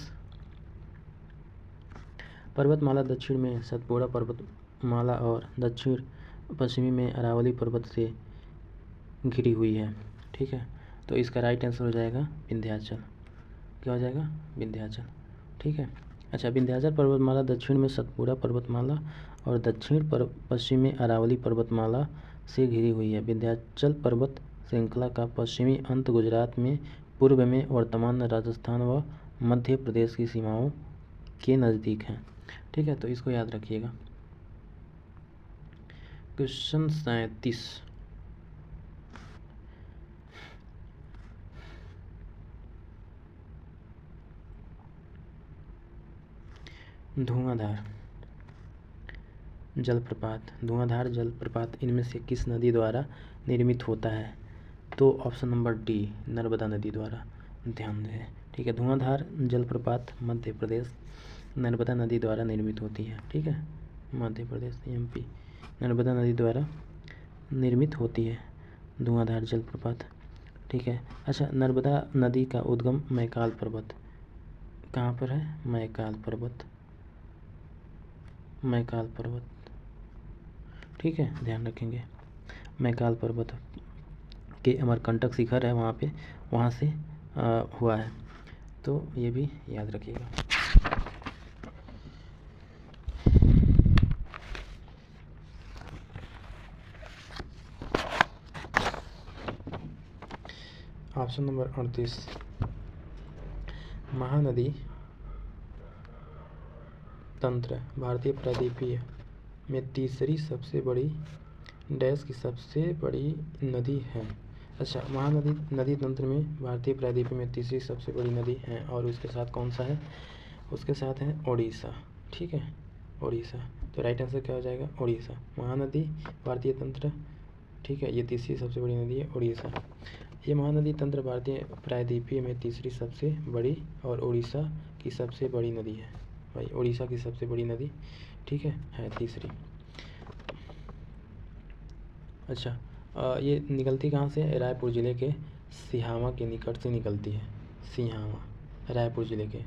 A: पर्वतमाला दक्षिण में सतपुड़ा पर्वतमाला और दक्षिण पश्चिमी में अरावली पर्वत से घिरी हुई है, ठीक है। तो इसका राइट आंसर हो जाएगा विंध्याचल, क्या हो जाएगा, विंध्याचल, ठीक है। अच्छा, विंध्याचल पर्वतमाला दक्षिण में सतपुड़ा पर्वतमाला और दक्षिण पश्चिम में अरावली पर्वतमाला से घिरी हुई है। विंध्याचल पर्वत श्रृंखला का पश्चिमी अंत गुजरात में, पूर्व में वर्तमान राजस्थान व मध्य प्रदेश की सीमाओं के नज़दीक है, ठीक है। तो इसको याद रखिएगा। क्वेश्चन 37, धुआंधार जलप्रपात इनमें से किस नदी द्वारा निर्मित होता है, तो ऑप्शन नंबर डी, नर्मदा नदी द्वारा, ध्यान दें, ठीक है। धुआंधार जलप्रपात मध्य प्रदेश नर्मदा नदी द्वारा निर्मित होती है, ठीक है, मध्य प्रदेश एमपी नर्मदा नदी द्वारा निर्मित होती है धुआंधार जलप्रपात, ठीक है। अच्छा, नर्मदा नदी का उद्गम मैकाल पर्वत कहाँ पर है, मैकाल पर्वत, ठीक है, ध्यान रखेंगे। मैकाल पर्वत के अमरकंटक शिखर है वहाँ पे, वहाँ से हुआ है, तो ये भी याद रखिएगा। ऑप्शन नंबर 38 महानदी तंत्र भारतीय प्रायद्वीपीय में तीसरी सबसे बड़ी डैश की सबसे बड़ी नदी है। अच्छा, महानदी नदी तंत्र में भारतीय प्रायद्वीपीय में तीसरी सबसे बड़ी नदी है और उसके साथ कौन सा है? उसके साथ है ओडिशा। ठीक है, ओडिशा। तो राइट आंसर क्या हो जाएगा? ओडिशा। महानदी भारतीय तंत्र, ठीक है, ये तीसरी सबसे बड़ी नदी है ओडिशा। ये महानदी तंत्र भारतीय प्रायद्वीपीय में तीसरी सबसे बड़ी और उड़ीसा की सबसे बड़ी नदी है। भाई उड़ीसा की सबसे बड़ी नदी, ठीक है तीसरी। अच्छा, ये निकलती कहाँ से? रायपुर ज़िले के सिहावा के निकट से निकलती है। सिहावा, रायपुर ज़िले के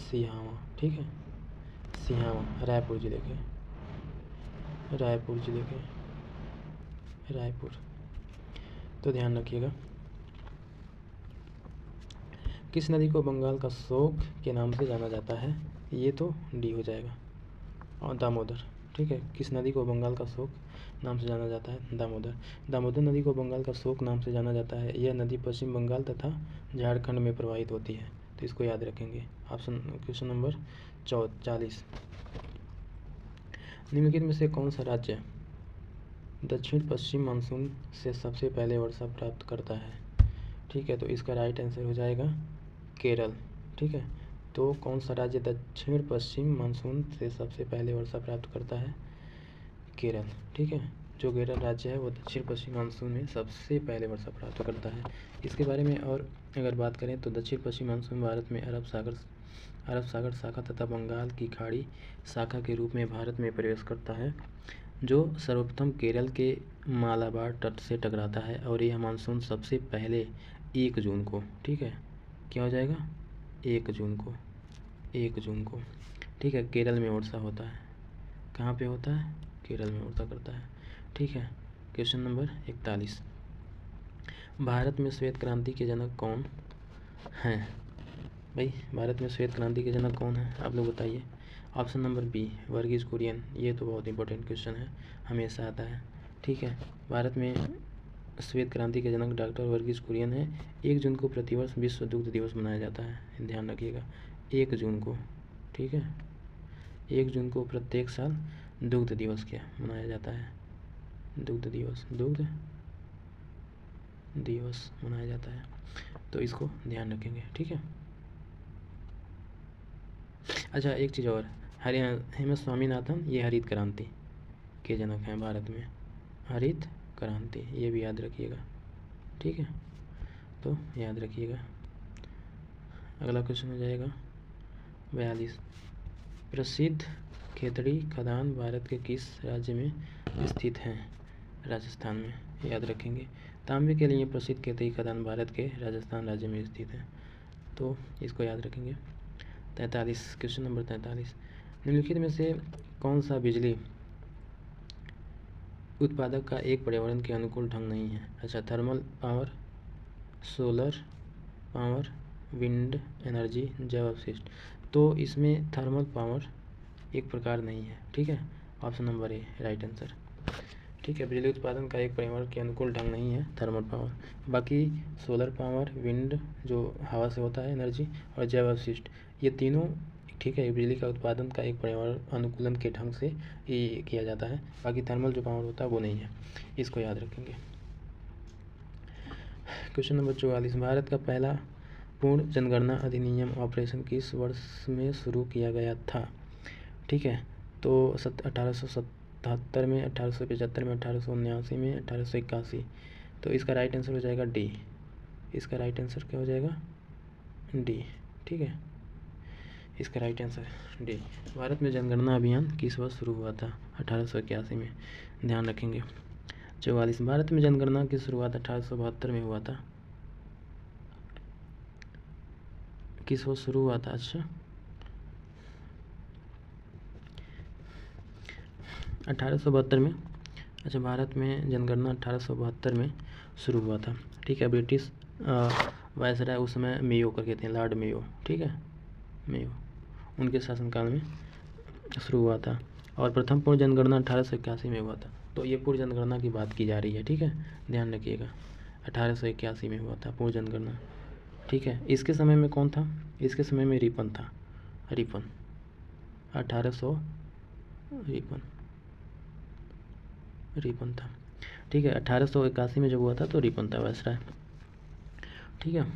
A: सिहावा, ठीक है, सिहावा रायपुर ज़िले के, रायपुर। तो ध्यान रखिएगा। किस नदी को बंगाल का शोक के नाम से जाना जाता है? ये तो डी हो जाएगा, और दामोदर। ठीक है, किस नदी को बंगाल का शोक नाम से जाना जाता है? दामोदर। दामोदर नदी को बंगाल का शोक नाम से जाना जाता है। यह नदी पश्चिम बंगाल तथा झारखंड में प्रवाहित होती है। तो इसको याद रखेंगे। क्वेश्चन नंबर 40 निम्नलिखित में से कौन सा राज्य दक्षिण पश्चिम मानसून से सबसे पहले वर्षा प्राप्त करता है? ठीक है, तो इसका राइट आंसर हो जाएगा केरल। ठीक है, तो कौन सा राज्य दक्षिण पश्चिम मानसून से सबसे पहले वर्षा प्राप्त करता है? केरल। ठीक है, जो केरल राज्य है वो दक्षिण पश्चिम मानसून में सबसे पहले वर्षा प्राप्त करता है। इसके बारे में और अगर बात करें तो दक्षिण पश्चिम मानसून भारत में अरब सागर शाखा तथा बंगाल की खाड़ी शाखा के रूप में भारत में प्रवेश करता है, जो सर्वप्रथम केरल के मालाबार तट से टकराता है और यह मानसून सबसे पहले 1 जून को, ठीक है, क्या हो जाएगा? 1 जून को, ठीक है, केरल में वर्षा होता है। कहाँ पे होता है? केरल में वर्षा करता है। ठीक है, क्वेश्चन नंबर 41 भारत में श्वेत क्रांति के जनक कौन हैं? भाई भारत में श्वेत क्रांति के जनक कौन है? आप लोग बताइए। Option number B Verghese Kurien. ये तो बहुत इंपॉर्टेंट क्वेश्चन है, हमेशा आता है। ठीक है, भारत में श्वेत क्रांति के जनक डॉक्टर वर्गीज कुरियन है। 1 जून को प्रतिवर्ष विश्व दुग्ध दिवस मनाया जाता है, ध्यान रखिएगा। 1 जून को, ठीक है, 1 जून को प्रत्येक साल दुग्ध दिवस क्या मनाया जाता है? दुग्ध दिवस मनाया जाता है। तो इसको ध्यान रखेंगे। ठीक है, अच्छा एक चीज़ और, हेम स्वामीनाथन ये हरित क्रांति के जनक हैं भारत में। हरित क्रांति, ये भी याद रखिएगा। ठीक है, तो याद रखिएगा। अगला क्वेश्चन हो जाएगा 42 प्रसिद्ध खेतड़ी खदान भारत के किस राज्य में स्थित हैं? राजस्थान में, याद रखेंगे। तांबे के लिए प्रसिद्ध खेतड़ी खदान भारत के राजस्थान राज्य में स्थित है, तो इसको याद रखेंगे। 43 क्वेश्चन नंबर 43 निम्नलिखित में से कौन सा बिजली उत्पादक का एक पर्यावरण के अनुकूल ढंग नहीं है? अच्छा, thermal power, solar power, wind energy, जैव अपशिष्ट। तो इसमें थर्मल पावर एक प्रकार नहीं है। ठीक है, ऑप्शन नंबर ए राइट आंसर। ठीक है, बिजली उत्पादन का एक पर्यावरण के अनुकूल ढंग नहीं है थर्मल पावर। बाकी सोलर पावर, विंड जो हवा से होता है एनर्जी, और जैव अपशिष्ट, ये तीनों ठीक है बिजली का उत्पादन का एक पर्यावरण अनुकूलन के ढंग से ये किया जाता है। बाकी थर्मल जो पावर होता है वो नहीं है, इसको याद रखेंगे। क्वेश्चन नंबर 44 भारत का पहला पूर्ण जनगणना अधिनियम ऑपरेशन किस वर्ष में शुरू किया गया था? ठीक है, तो 1877 में, 1875 में, 1879 में, 1881। तो इसका राइट आंसर हो जाएगा डी। इसका राइट आंसर क्या हो जाएगा? डी। ठीक है, इसका राइट आंसर डी। भारत में जनगणना अभियान किस वर्ष शुरू हुआ था? 1881 में, ध्यान रखेंगे। 44 भारत में जनगणना की शुरुआत 1872 में हुआ था। किस वर्ष शुरू हुआ था? अच्छा 1872 में। अच्छा, भारत में जनगणना 1872 में शुरू हुआ था। ठीक है, ब्रिटिश वायसराय उस समय मेयो करके थे, लॉर्ड मेयो। ठीक है, मेयो, उनके शासनकाल में शुरू हुआ था। और प्रथम पूर्ण जनगणना 1881 में हुआ था। तो ये पूर्ण जनगणना की बात की जा रही है। ठीक है, ध्यान रखिएगा। 1881 में हुआ था पूर्ण जनगणना, ठीक है। इसके समय में कौन था? इसके समय में रिपन था, रिपन 1800 रिपन था, ठीक है। 1881 में जब हुआ था तो रिपन था वायसराय, ठीक है।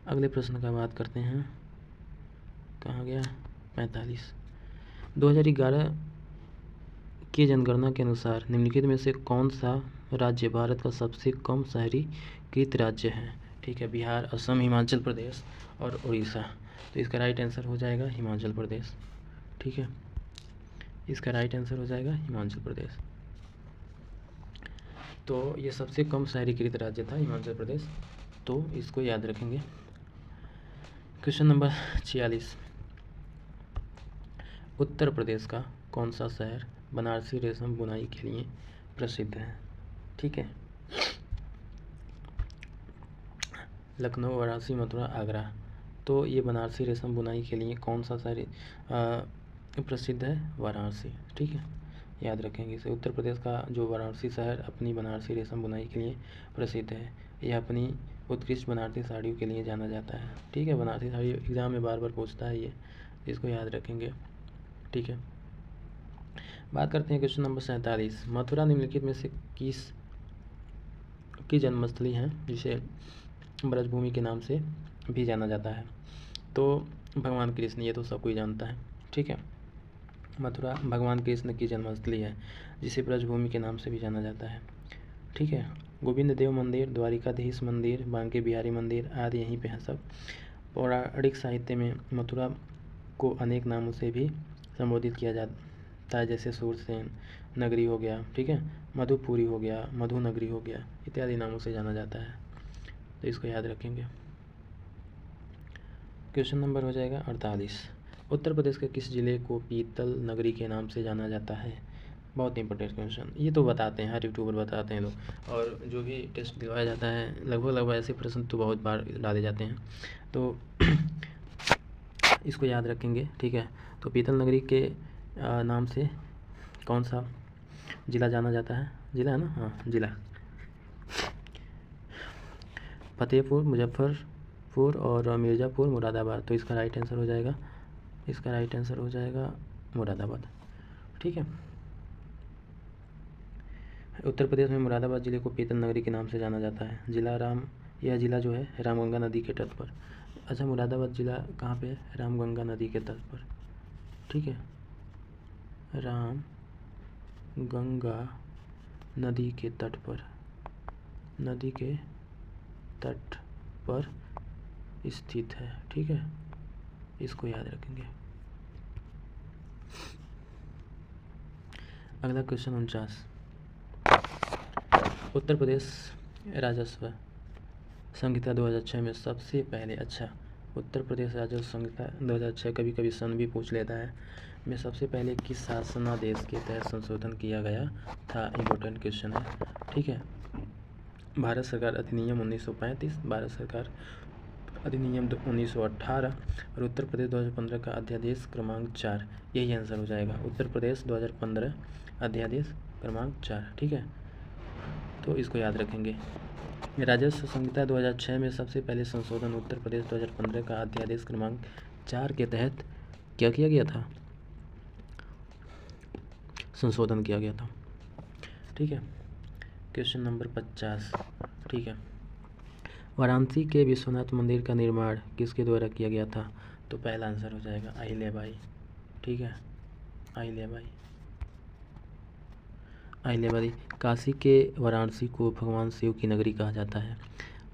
A: अगले प्रश्न का बात करते हैं, कहाँ गया? 45। 2011 की जनगणना के अनुसार निम्नलिखित में से कौन सा राज्य भारत का सबसे कम शहरीकृत राज्य है? ठीक है, बिहार, असम, हिमाचल प्रदेश और उड़ीसा। तो इसका राइट आंसर हो जाएगा हिमाचल प्रदेश, ठीक है। इसका राइट आंसर हो जाएगा हिमाचल प्रदेश। तो ये सबसे कम शहरीकृत राज्य था हिमाचल प्रदेश, तो इसको याद रखेंगे। Question number 46। उत्तर प्रदेश का कौन सा शहर बनारसी रेशम बुनाई के लिए प्रसिद्ध है? ठीक है, लखनऊ, वाराणसी, मथुरा, आगरा। तो ये बनारसी रेशम बुनाई के लिए कौन सा शहर प्रसिद्ध है? वाराणसी, ठीक है, याद रखेंगे इसे। उत्तर प्रदेश का जो वाराणसी शहर अपनी बनारसी रेशम बुनाई के लिए प्रसिद्ध है। यह अपनी उत्कृष्ट बनारसी साड़ियों के लिए जाना जाता है, ठीक है। बनारसी साड़ी एग्जाम में बार बार पूछता है ये, इसको याद रखेंगे, ठीक है। बात करते हैं क्वेश्चन नंबर 47। मथुरा निम्नलिखित में से किस की जन्मस्थली है जिसे ब्रजभूमि के नाम से भी जाना जाता है? तो भगवान कृष्ण, ये तो सब कोई जानता है, ठीक है। मथुरा भगवान कृष्ण की जन्मस्थली है जिसे ब्रजभूमि के नाम से भी जाना जाता है, ठीक है। गोविंद देव मंदिर, द्वारिकाधीश मंदिर, बांके बिहारी मंदिर आदि यहीं पे हैं सब। पौराणिक साहित्य में मथुरा को अनेक नामों से भी संबोधित किया जाता है, जैसे सूरसेन नगरी हो गया, ठीक है, मधुपुरी हो गया, मधु नगरी हो गया, इत्यादि नामों से जाना जाता है, तो इसको याद रखेंगे। क्वेश्चन नंबर हो जाएगा 48। उत्तर प्रदेश के किस जिले को पीतल नगरी के नाम से जाना जाता है? बहुत इंपॉर्टेंट क्वेश्चन, ये तो बताते हैं, हर यूट्यूबर बताते हैं लोग, और जो भी टेस्ट दिलवाया जाता है लगभग ऐसे प्रश्न तो बहुत बार डाले जाते हैं, तो इसको याद रखेंगे, ठीक है। तो पीतल नगरी के नाम से कौन सा ज़िला जाना जाता है? ज़िला है ना, हाँ ज़िला। फतेहपुर, मुजफ्फरपुर और मिर्ज़ापुर, मुरादाबाद। तो इसका राइट आंसर हो जाएगा, इसका राइट आंसर हो जाएगा मुरादाबाद, ठीक है। उत्तर प्रदेश में मुरादाबाद ज़िले को पीतल नगरी के नाम से जाना जाता है। यह ज़िला जो है रामगंगा नदी के तट पर। अच्छा, मुरादाबाद ज़िला कहाँ पे है? रामगंगा नदी के तट पर, ठीक है, रामगंगा नदी के तट पर, नदी के तट पर स्थित है, ठीक है, इसको याद रखेंगे। अगला क्वेश्चन 49। उत्तर प्रदेश राजस्व संहिता 2006 में सबसे पहले, अच्छा, उत्तर प्रदेश राजस्व संहिता 2006 कभी कभी सन भी पूछ लेता है, में सबसे पहले किस शासनादेश के तहत संशोधन किया गया था? इम्पोर्टेंट क्वेश्चन है, ठीक है। भारत सरकार अधिनियम 1935, भारत सरकार अधिनियम 1918 और उत्तर प्रदेश 2015 का अध्यादेश क्रमांक 4, यही आंसर हो जाएगा। उत्तर प्रदेश 2015 अध्यादेश क्रमांक 4, ठीक है, तो इसको याद रखेंगे। राजस्व संहिता 2006 में सबसे पहले संशोधन उत्तर प्रदेश 2015 का अध्यादेश क्रमांक 4 के तहत क्या किया गया था? संशोधन किया गया था, ठीक है। क्वेश्चन नंबर 50, ठीक है। वाराणसी के विश्वनाथ मंदिर का निर्माण किसके द्वारा किया गया था? तो पहला आंसर हो जाएगा अहिल्याबाई, ठीक है, अहिल्याबाई। अहिल्याबाई। काशी के वाराणसी को भगवान शिव की नगरी कहा जाता है।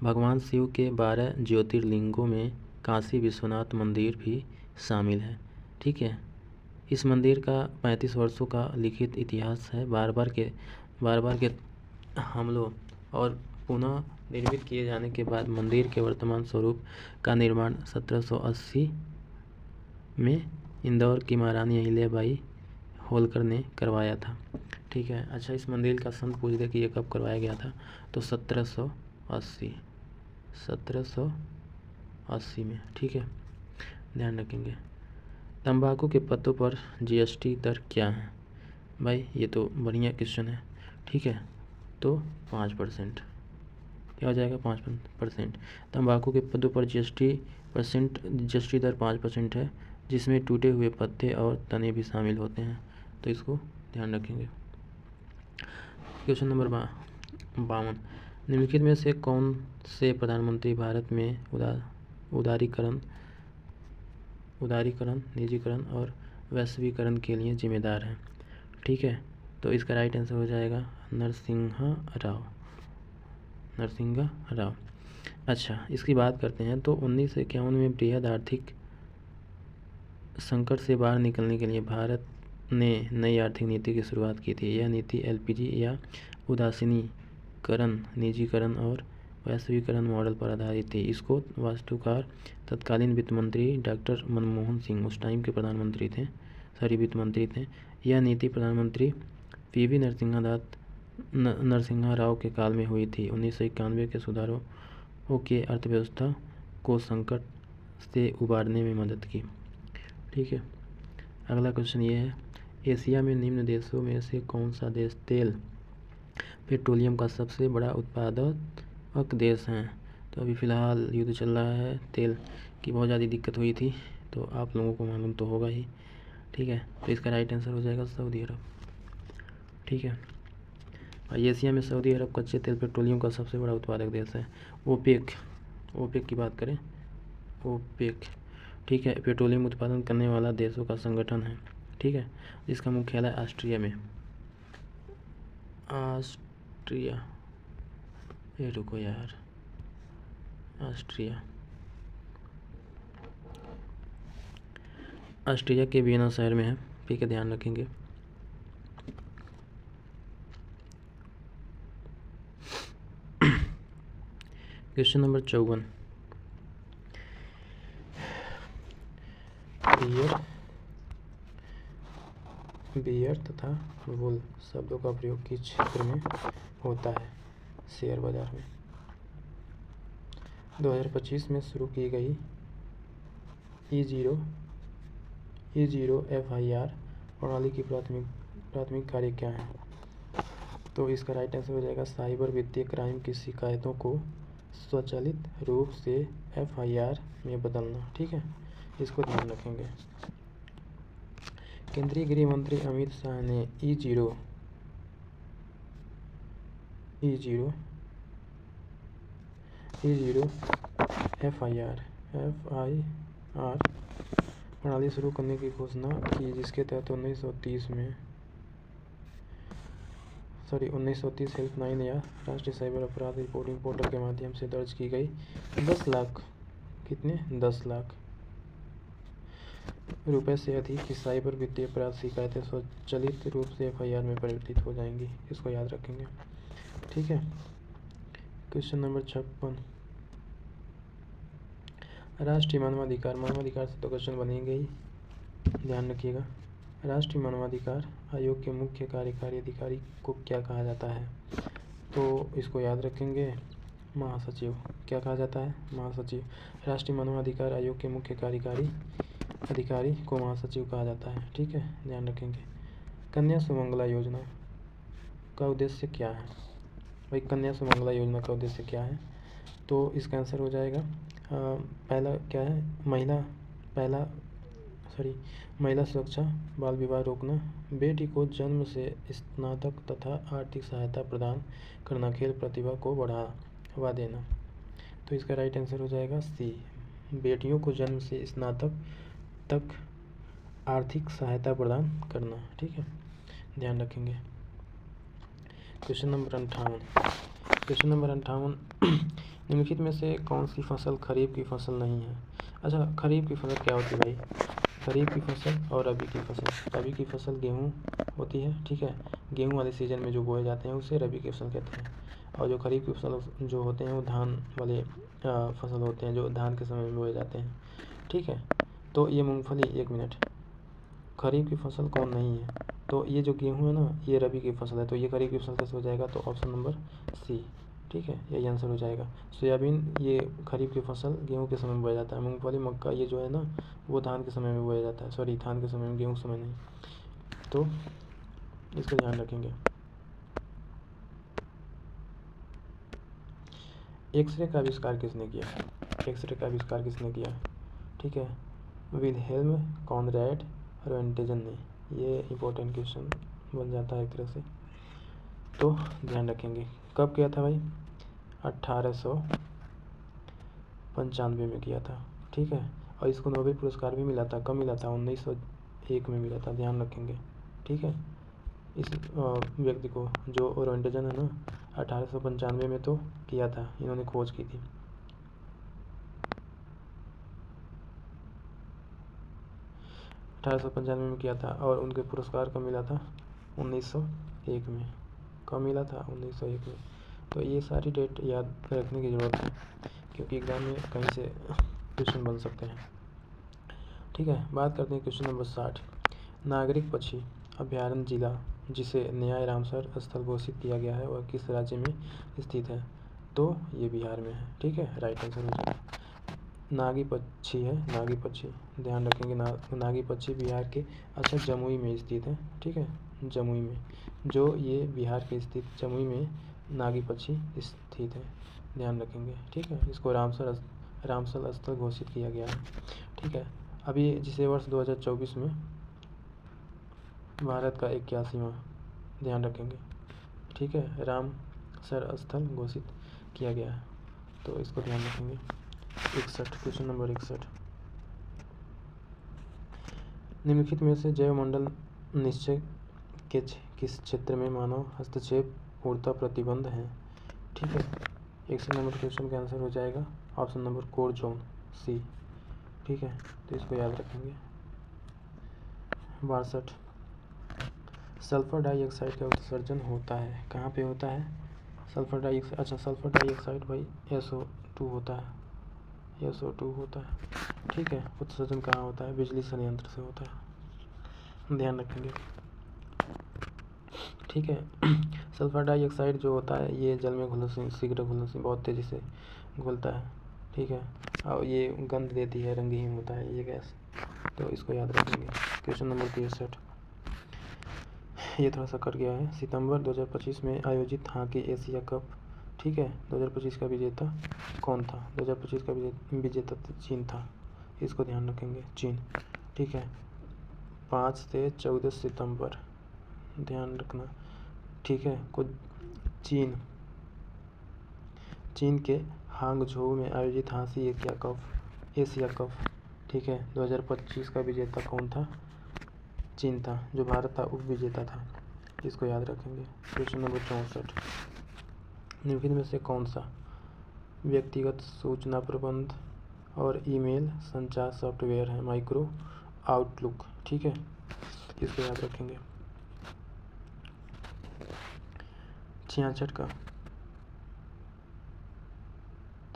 A: भगवान शिव के 12 ज्योतिर्लिंगों में काशी विश्वनाथ मंदिर भी शामिल है, ठीक है। इस मंदिर का 35 वर्षों का लिखित इतिहास है। बार बार के हमलों और पुनः निर्मित किए जाने के बाद मंदिर के वर्तमान स्वरूप का निर्माण 1780 में इंदौर की महारानी अहिल्याबाई होलकर ने करवाया था, ठीक है। अच्छा, इस मंदिर का सन पूछ दे कि ये कब करवाया गया था? तो 1780 में, ठीक है, ध्यान रखेंगे। तंबाकू के पत्तों पर जीएसटी दर क्या है? भाई ये तो बढ़िया क्वेश्चन है, ठीक है, तो 5%, क्या हो जाएगा 5%। तंबाकू के पौधों पर जीएसटी दर 5% है, जिसमें टूटे हुए पत्ते और तने भी शामिल होते हैं, तो इसको ध्यान रखेंगे। क्वेश्चन नंबर 52, निम्नलिखित में से कौन से प्रधानमंत्री भारत में उदारीकरण, निजीकरण और वैश्वीकरण के लिए जिम्मेदार हैं? ठीक है, तो इसका राइट आंसर हो जाएगा नरसिम्हा राव। अच्छा, इसकी बात करते हैं। तो 1951 में बृहद आर्थिक संकट से बाहर निकलने के लिए भारत ने नई आर्थिक नीति की शुरुआत की थी। यह नीति एलपीजी या उदासीनीकरण, निजीकरण और वैश्वीकरण मॉडल पर आधारित थी। इसको वास्तुकार तत्कालीन वित्त मंत्री डॉक्टर मनमोहन सिंह, उस टाइम के वित्त मंत्री थे। यह नीति प्रधानमंत्री पीवी नरसिम्हा राव के काल में हुई थी। 1991 के सुधारों के अर्थव्यवस्था को संकट से उबारने में मदद की। ठीक है, अगला क्वेश्चन ये है, एशिया में निम्न देशों में से कौन सा देश तेल पेट्रोलियम का सबसे बड़ा उत्पादक देश है? तो अभी फ़िलहाल युद्ध चल रहा है, तेल की बहुत ज़्यादा दिक्कत हुई थी, तो आप लोगों को मालूम तो होगा ही। ठीक है, तो इसका राइट आंसर हो जाएगा सऊदी अरब। ठीक है, और एशिया में सऊदी अरब कच्चे तेल पेट्रोलियम का सबसे बड़ा उत्पादक देश है। ओपेक की बात करें, ओपेक, ठीक है, पेट्रोलियम उत्पादन करने वाला देशों का संगठन है। ठीक है, इसका मुख्यालय ऑस्ट्रिया में, रुको यार, ऑस्ट्रिया के वियना शहर में है। ठीक है, ध्यान रखेंगे। क्वेश्चन नंबर 54, बियर तथा वूल शब्दों का प्रयोग किस क्षेत्र में होता है? शेयर बाजार में। 2025 में शुरू की गई E0 FIR प्रणाली की प्राथमिक कार्य क्या है? तो इसका राइट आंसर हो जाएगा साइबर वित्तीय क्राइम की शिकायतों को स्वचालित रूप से FIR में बदलना। ठीक है, इसको ध्यान रखेंगे। केंद्रीय गृह मंत्री अमित शाह ने E0 FIR प्रणाली शुरू करने की घोषणा की, जिसके तहत 1930 हेल्पलाइन या राष्ट्रीय साइबर अपराध रिपोर्टिंग पोर्टल के माध्यम से दर्ज की गई 10 लाख रुपए से अधिक की साइबर वित्तीय अपराध शिकायतें स्वचालित रूप से FIR में परिवर्तित हो जाएंगी। इसको याद रखेंगे। ठीक है, क्वेश्चन नंबर 56, राष्ट्रीय मानवाधिकार से तो क्वेश्चन बनेंगे ही, ध्यान रखिएगा। राष्ट्रीय मानवाधिकार आयोग के मुख्य कार्यकारी अधिकारी को क्या कहा जाता है? तो इसको याद रखेंगे, महासचिव। क्या कहा जाता है? महासचिव। राष्ट्रीय मानवाधिकार आयोग के मुख्य कार्यकारी अधिकारी को महासचिव कहा जाता है। ठीक है, ध्यान रखेंगे। कन्या सुमंगला योजना का उद्देश्य क्या है? भाई, कन्या सुमंगला योजना का उद्देश्य क्या है? तो इसका आंसर हो जाएगा पहला क्या है, महिला सुरक्षा, बाल विवाह रोकना, बेटी को जन्म से स्नातक तथा आर्थिक सहायता प्रदान करना, खेल प्रतिभा को बढ़ावा देना। तो इसका राइट आंसर हो जाएगा सी, बेटियों को जन्म से स्नातक तक आर्थिक सहायता प्रदान करना। ठीक है, ध्यान रखेंगे। क्वेश्चन नंबर 58, निम्नलिखित में से कौन सी फसल खरीफ की फसल नहीं है? अच्छा, खरीफ की फसल क्या होती है भाई? खरीफ की फसल और रबी की फसल। रबी की फसल गेहूँ होती है। ठीक है, गेहूँ वाले सीजन में जो बोए जाते हैं उसे रबी की फसल कहते हैं। और जो खरीफ की फसल जो होते हैं वो धान वाले फसल होते हैं, जो धान के समय में बोए जाते हैं। ठीक है, तो ये मूंगफली, 1 मिनट, खरीफ की फसल कौन नहीं है? तो ये जो गेहूँ है ना, ये रबी की फसल है, तो ये खरीफ की फसल कैसे हो जाएगा? तो ऑप्शन नंबर सी। ठीक है, यही आंसर हो जाएगा। सोयाबीन ये खरीफ की फसल गेहूँ के समय में बोया जाता है। मूंगफली, मक्का ये जो है ना, वो धान के समय में बोया जाता है। सॉरी, धान के समय में, गेहूँ के समय नहीं। तो इसका ध्यान रखेंगे। एक्सरे का आविष्कार किसने किया? एक्सरे का आविष्कार किसने किया? ठीक है, विल्हेल्म कॉनरैड रोएंटगेन ने। ये इंपॉर्टेंट क्वेश्चन बन जाता है एक तरह से, तो ध्यान रखेंगे। कब किया था भाई? 1895 में किया था। ठीक है, और इसको नोबेल पुरस्कार भी मिला था। कब मिला था? 1901 में मिला था, ध्यान रखेंगे। ठीक है, इस व्यक्ति को, जो रोएंटगेन है ना, 1895 में तो किया था, इन्होंने खोज की थी। 1895 में किया था, और उनके पुरस्कार कब मिला था? 1901 में। कब मिला था? 1901 में। तो ये सारी डेट याद रखने की ज़रूरत है, क्योंकि एग्ज़ाम में कहीं से क्वेश्चन बन सकते हैं। ठीक है, बात करते हैं क्वेश्चन नंबर 60। नागरिक पक्षी अभयारण्य जिला जिसे नया रामसर स्थल घोषित किया गया है, वह किस राज्य में स्थित है? तो ये बिहार में है। ठीक है, राइट आंसर हो जाएगा। नागी पक्षी है, नागी पक्षी, ध्यान रखेंगे। नागी पक्षी बिहार के, अच्छा, जमुई में स्थित है। ठीक है, जमुई में, जो ये बिहार के स्थित जमुई में नागी पक्षी स्थित है, ध्यान रखेंगे। ठीक है, इसको रामसर स्थल घोषित किया गया है। ठीक है, अभी जिसे वर्ष 2024 में भारत का 81वां, ध्यान रखेंगे। ठीक है, रामसर स्थल घोषित किया गया है, तो इसको ध्यान रखेंगे। 61, क्वेश्चन नंबर 61। निम्नलिखित में से जैव मंडल निश्चय के किस क्षेत्र में मानव हस्तक्षेप पूर्णतः प्रतिबंध है? ठीक है, 61 नंबर क्वेश्चन का आंसर हो जाएगा ऑप्शन नंबर कोर जोन, सी। ठीक है, तो इसको याद रखेंगे। 62, सल्फर डाइऑक्साइड का उत्सर्जन होता है, कहाँ पे होता है? सल्फर डाइऑक्साइड, अच्छा, सल्फर डाइऑक्साइड भाई SO2 होता है, SO2 होता है। ठीक है, उत्सर्जन कहाँ होता है? बिजली संयंत्र से होता है, ध्यान रखेंगे। ठीक है, सल्फर डाइऑक्साइड जो होता है, ये जल में घुलनशील, शीघ्र घुलनशील, बहुत तेज़ी से घुलता है। ठीक है, और ये गंध देती है, रंगहीन होता है ये गैस, तो इसको याद रखेंगे। क्वेश्चन नंबर 63, ये थोड़ा सा कट गया है। सितंबर 2025 में आयोजित हॉकी एशिया कप, ठीक है, 2025 का विजेता कौन था? 2025 का विजेता चीन था, इसको ध्यान रखेंगे, चीन। ठीक है, 5 से 14 सितंबर, ध्यान रखना। ठीक है, कुछ चीन के हांगझोउ में आयोजित हॉकी एशिया कप, ठीक है, 2025 का विजेता कौन था? चीन था, जो भारत था उप विजेता था, इसको याद रखेंगे। क्वेश्चन नंबर 64, निम्नलिखित में से कौन सा व्यक्तिगत सूचना प्रबंध और ईमेल संचार सॉफ्टवेयर है? Micro outlook. ठीक है, इसको याद रखेंगे। 66 का,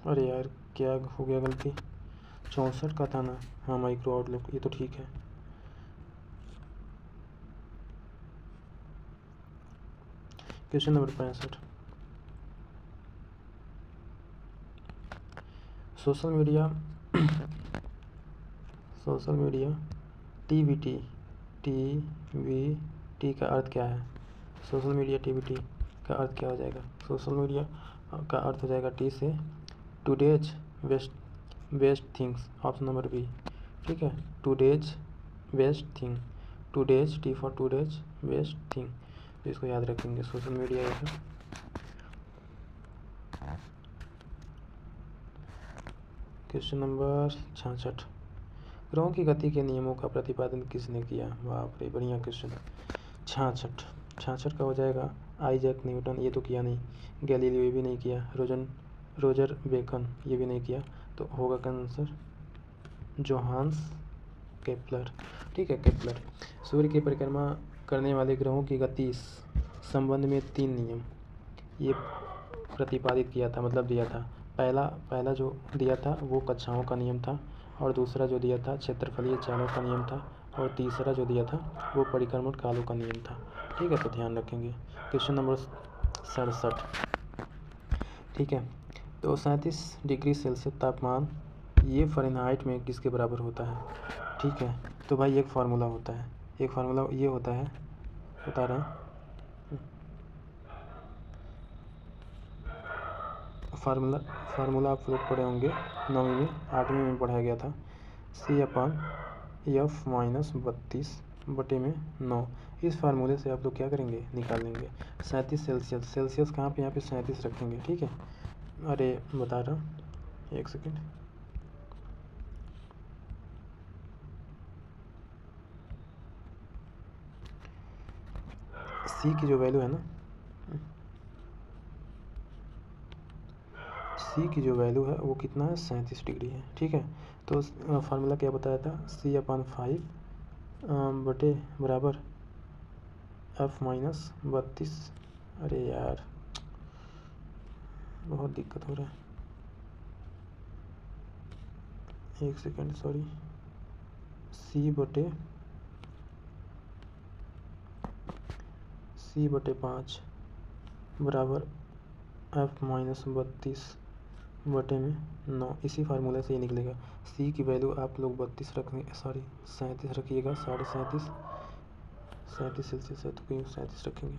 A: अरे यार क्या हो गया गलती, 64 का था ना, हाँ, माइक्रो आउटलुक, ये तो ठीक है। Question number 65, social media TVT का अर्थ क्या है? सोशल मीडिया टीवीटी का अर्थ क्या हो जाएगा? सोशल मीडिया का अर्थ हो जाएगा टी से today's best things, option number B. ठीक है, today's best thing, today's, T for today's best thing, तो इसको याद रखेंगे, सोशल मीडिया है। क्वेश्चन नंबर 66, ग्रहों की गति के नियमों का प्रतिपादन किसने किया? बाप रे, बढ़िया क्वेश्चन। 66 का हो जाएगा आइजैक न्यूटन, ये तो किया नहीं। गैलीलियो, ये भी नहीं किया। रोजर बेकन, ये भी नहीं किया, तो होगा का आंसर जोहान्स केपलर। ठीक है, केपलर। सूर्य की परिक्रमा करने वाले ग्रहों की गति संबंध में 3 नियम ये प्रतिपादित किया था, मतलब दिया था। पहला जो दिया था वो कक्षाओं का नियम था, और दूसरा जो दिया था क्षेत्रफलीय चालों का नियम था, और तीसरा जो दिया था वो परिक्रमण कालों का नियम था। ठीक है, तो ध्यान रखेंगे। क्वेश्चन नंबर 67, ठीक है, तो 37 डिग्री सेल्सियस तापमान ये फ़ारेनहाइट में किसके बराबर होता है? ठीक है, तो भाई एक फार्मूला होता है, एक फार्मूला ये होता है, बता रहे हैं,
C: फार्मूला आप लोग पढ़े होंगे 9वीं में, 8वीं में पढ़ाया गया था। C/F-32/9। इस फार्मूले से आप लोग क्या करेंगे, निकाल लेंगे 37 सेल्सियस। सेल्सियस कहाँ पे, यहाँ पे 37 रखेंगे, ठीक है। अरे बता रहा, एक सेकेंड। सी की जो वैल्यू है ना, सी की जो वैल्यू है वो कितना है, 37 डिग्री है, ठीक है। तो फार्मूला क्या बताया था, C/5 बटे बराबर F-32। अरे यार बहुत दिक्कत हो रहा है, एक सेकेंड, सॉरी। C/5 बराबर F-32/9। इसी फार्मूले से ये निकलेगा। सी की वैल्यू आप लोग 32 रखेंगे, सॉरी 37 रखिएगा, 37.5 सेल्सियस है तो कहीं 37 रखेंगे।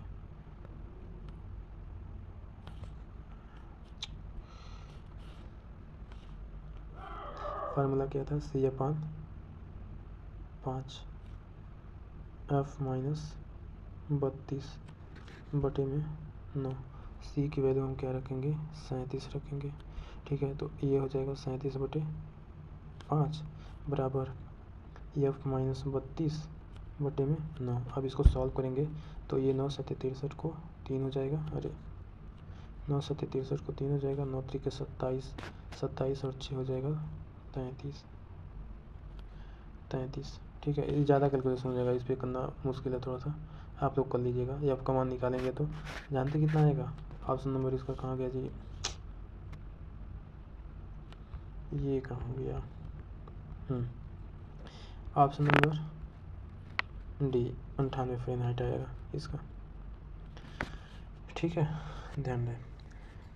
C: फार्मूला क्या था, C/5 F-32/9। सी की वैल्यू हम क्या रखेंगे, 37 रखेंगे, ठीक है। तो ये हो जाएगा 37/5 बराबर F-32/9। अब इसको सॉल्व करेंगे तो ये 9 7 63 को 3 हो जाएगा। अरे 9 7 63 को 3 हो जाएगा, 9 3 के 27, 27 और 6 हो जाएगा 33, ठीक है। ये ज़्यादा कैलकुलेशन हो जाएगा, इस पर करना मुश्किल है थोड़ा सा, आप लोग कर लीजिएगा। ये आप कमान निकालेंगे तो जानते कितना आएगा। ऑप्शन नंबर इसका कहाँ गया जी, ये कहाँ गया, ऑप्शन नंबर डी 98 फ़ारेनहाइट आएगा इसका, ठीक है, ध्यान दें।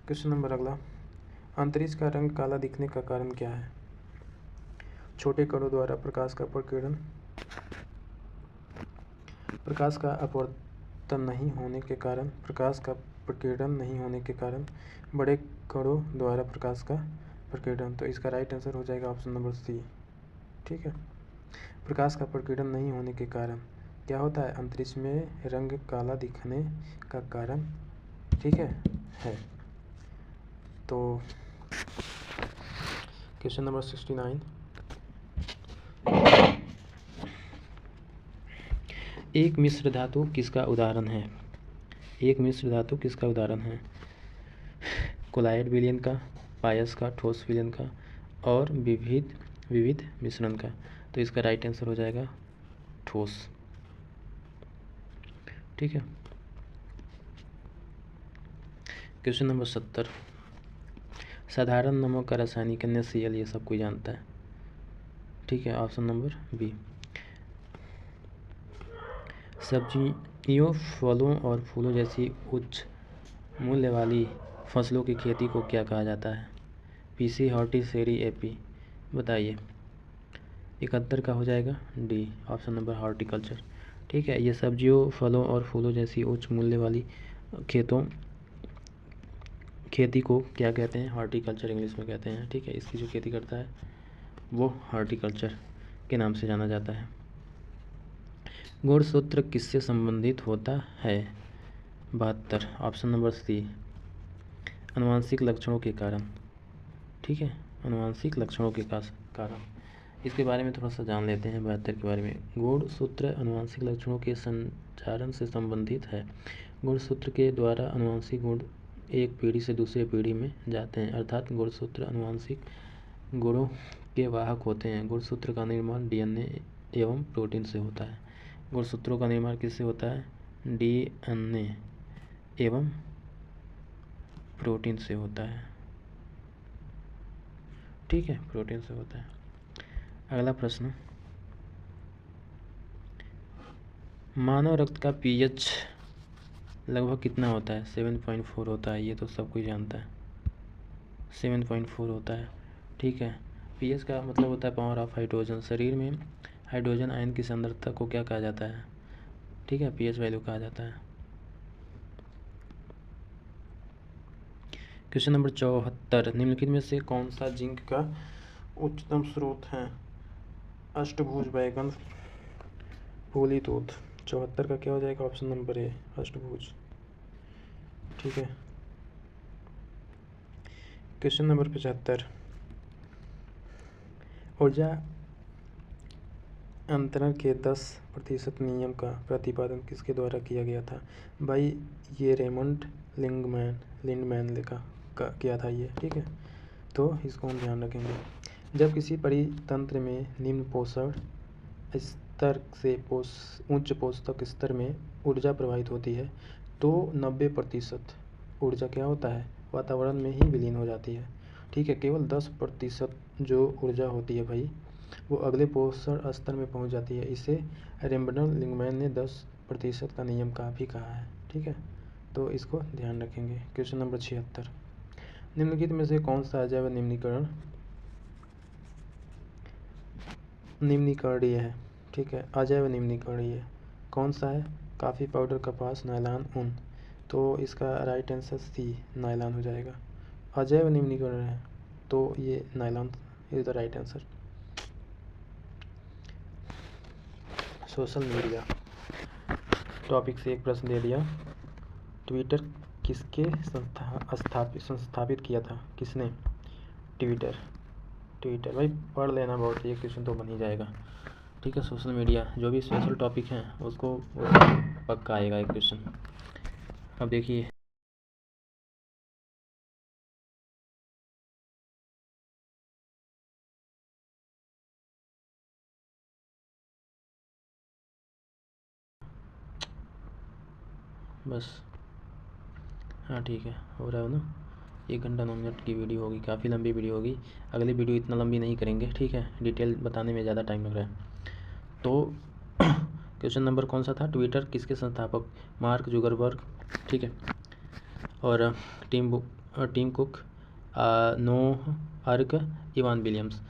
C: क्वेश्चन नंबर अगला, अंतरिक्ष का रंग काला दिखने का कारण क्या है। छोटे कणों द्वारा प्रकाश का अपवर्तन नहीं होने के कारण, प्रकाश का प्रकीर्णन नहीं होने के कारण, बड़े कणों द्वारा प्रकाश का प्रकीर्णन। तो इसका राइट आंसर हो जाएगा ऑप्शन नंबर सी, ठीक है। प्रकाश का प्रकीर्णन नहीं होने के कारण क्या होता है, अंतरिक्ष में रंग काला दिखने का कारण, ठीक है। तो क्वेश्चन नंबर 69, एक मिश्र धातु किसका उदाहरण है। एक मिश्र धातु किसका उदाहरण है, कोलाइड विलयन का, पायस का, ठोस विलयन का और विविध मिश्रण का। तो इसका राइट आंसर हो जाएगा ठोस, ठीक है। क्वेश्चन नंबर 70, साधारण नमक का रासायनिक NaCl, ये सब कोई जानता है, ठीक है। Option number B. सब्जियों, फलों और फूलों जैसी उच्च मूल्य वाली फसलों की खेती को क्या कहा जाता है, PC, हॉर्टी, सेरी, AP। बताइए, 71 का हो जाएगा डी, ऑप्शन नंबर हॉर्टिकल्चर, ठीक है। ये सब्जियों, फलों और फूलों जैसी उच्च मूल्य वाली खेती को क्या कहते हैं, हॉर्टिकल्चर इंग्लिश में कहते हैं, ठीक है। इसकी जो खेती करता है वो हॉर्टिकल्चर के नाम से जाना जाता है। गुणसूत्र किससे संबंधित होता है, 72, ऑप्शन नंबर सी, आनुवंशिक लक्षणों के कारण, ठीक है, आनुवंशिक लक्षणों के कारण। इसके बारे में थोड़ा सा जान लेते हैं 72 के बारे में। गुणसूत्र आनुवंशिक लक्षणों के संचारण से संबंधित है। गुणसूत्र के द्वारा आनुवंशिक गुण एक पीढ़ी से दूसरे पीढ़ी में जाते हैं, अर्थात गुणसूत्र आनुवंशिक गुणों के वाहक होते हैं। गुणसूत्र का निर्माण DNA एवं प्रोटीन से होता है। गुणसूत्रों का निर्माण किससे होता है, DNA एवं प्रोटीन से होता है, ठीक है, प्रोटीन से होता है। अगला प्रश्न, मानव रक्त का pH लगभग कितना होता है, 7.4 होता है, ये तो सब कोई जानता है, 7.4 होता है, ठीक है। pH का मतलब होता है पावर ऑफ हाइड्रोजन। शरीर में हाइड्रोजन आयन की सांद्रता को क्या कहा जाता है, ठीक है, pH वैल्यू कहा जाता है। क्वेश्चन नंबर 74, निम्नलिखित में से कौन सा जिंक का उच्चतम स्रोत है? अष्टभुज बैगन, फूली दूध। 74 का क्या हो जाएगा? ऑप्शन नंबर ए, अष्टभुज। ठीक है। क्वेश्चन नंबर 75, ऊर्जा अंतरण के 10% नियम का प्रतिपादन किसके द्वारा किया गया था? भाई ये रेमंड लिंडमैन किया था ये। ठीक है, तो इसको हम ध्यान रखेंगे। जब किसी परितंत्र में निम्न पोषण स्तर से उच्च पोषक स्तर में ऊर्जा प्रवाहित होती है तो 90% ऊर्जा क्या होता है? वातावरण में ही विलीन हो जाती है। ठीक है, केवल 10% जो ऊर्जा होती है भाई वो अगले पोषण स्तर में पहुंच जाती है। इसे रेमंड लिंडमैन ने 10% का नियम का भी कहा है। ठीक है, तो इसको ध्यान रखेंगे। क्वेश्चन नंबर 76, निम्नलिखित में से कौन सा अजैव निम्नीकरणीय है? ठीक है, अजैव निम्नीकरणीय कौन सा है? कॉफ़ी पाउडर, कपास, नायलॉन, ऊन। तो इसका राइट आंसर सी, नायलॉन हो जाएगा। अजैव निम्नीकरण है तो ये nylon is the right answer. Social media topic से एक प्रश्न दे दिया। ट्विटर किसके संस्थापित किया था? किसने? ट्विटर भाई पढ़ लेना, बहुत ये क्वेश्चन तो बन ही जाएगा। ठीक है, सोशल मीडिया जो भी स्पेशल टॉपिक है उसको पक्का आएगा एक क्वेश्चन। अब देखिए, बस हाँ ठीक है, हो रहा है ना। 1 घंटा 9 मिनट की वीडियो होगी, काफ़ी लंबी वीडियो होगी। अगली वीडियो इतना लंबी नहीं करेंगे। ठीक है, डिटेल बताने में ज़्यादा टाइम लग रहा है। तो क्वेश्चन नंबर कौन सा था? ट्विटर किसके संस्थापक? Mark Zuckerberg. ठीक है, और टीम कुक, नोह अर्क, इवान विलियम्स।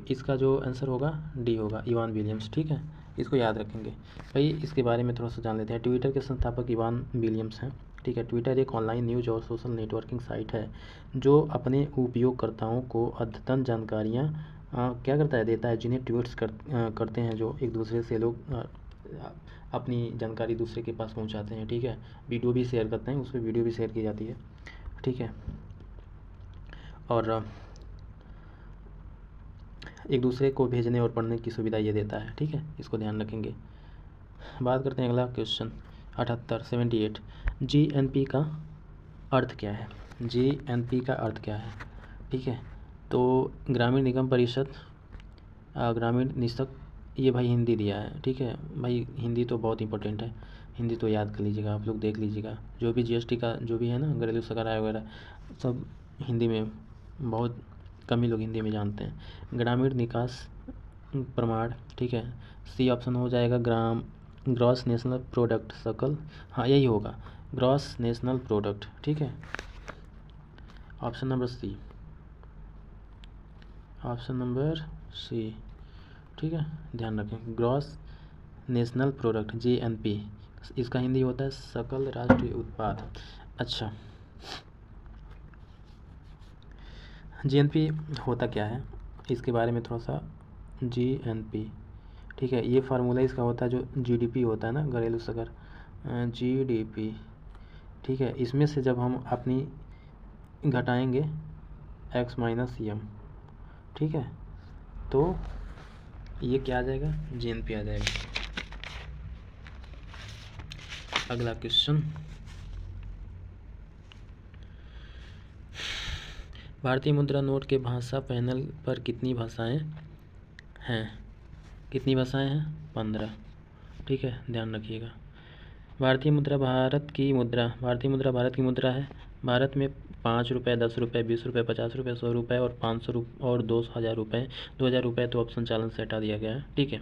C: इसका जो आंसर होगा डी होगा, इवान विलियम्स। ठीक है, इसको याद रखेंगे भाई। इसके बारे में थोड़ा सा जान लेते हैं। ट्विटर के संस्थापक इवान विलियम्स हैं। ठीक है, ट्विटर एक ऑनलाइन न्यूज और सोशल नेटवर्किंग साइट है जो अपने उपयोगकर्ताओं को अद्यतन जानकारियाँ क्या करता है? देता है, जिन्हें ट्वीट्स करते हैं, जो एक दूसरे से लोग अपनी जानकारी दूसरे के पास पहुंचाते हैं। ठीक है, वीडियो भी शेयर करते हैं, उस पर वीडियो भी शेयर की जाती है। ठीक है, और एक दूसरे को भेजने और पढ़ने की सुविधा ये देता है। ठीक है, इसको ध्यान रखेंगे। बात करते हैं अगला क्वेश्चन 78 GNP का अर्थ क्या है? GNP का अर्थ क्या है? ठीक है, तो ग्रामीण निगम परिषद, ग्रामीण निशक, ये भाई हिंदी दिया है। ठीक है भाई, हिंदी तो बहुत इंपॉर्टेंट है, हिंदी तो याद कर लीजिएगा, आप लोग देख लीजिएगा। जो भी GST का जो भी है ना, घरेलू सकर आय वगैरह, सब हिंदी में, बहुत कम ही लोग हिंदी में जानते हैं। ग्रामीण निकास प्रमाण। ठीक है, सी ऑप्शन हो जाएगा। ग्रॉस नेशनल प्रोडक्ट, सकल, हाँ यही होगा, ग्रॉस नेशनल प्रोडक्ट। ठीक है, option number C, option number C. ठीक है, ध्यान रखें, ग्रॉस नेशनल प्रोडक्ट GNP, इसका हिंदी होता है सकल राष्ट्रीय उत्पाद। अच्छा, GNP होता क्या है, इसके बारे में थोड़ा सा। GNP, ठीक है, ये फार्मूला इसका होता है जो GDP होता है ना, घरेलू सकर, GDP। ठीक है, इसमें से जब हम अपनी घटाएंगे x - m, ठीक है, तो ये क्या आ जाएगा? GNP आ जाएगा। अगला क्वेश्चन, भारतीय मुद्रा नोट के भाषा पैनल पर कितनी भाषाएं हैं? कितनी भाषाएं हैं? 15। ठीक है, ध्यान रखिएगा। भारतीय मुद्रा भारत की मुद्रा है। भारत में 5 रुपये, 10 रुपये, 20 रुपये, 50 रुपये, 100 रुपये और 500 रुपये और 2000 रुपये। 2000 रुपये तो ऑप्शन चालन से हटा दिया गया है। ठीक है,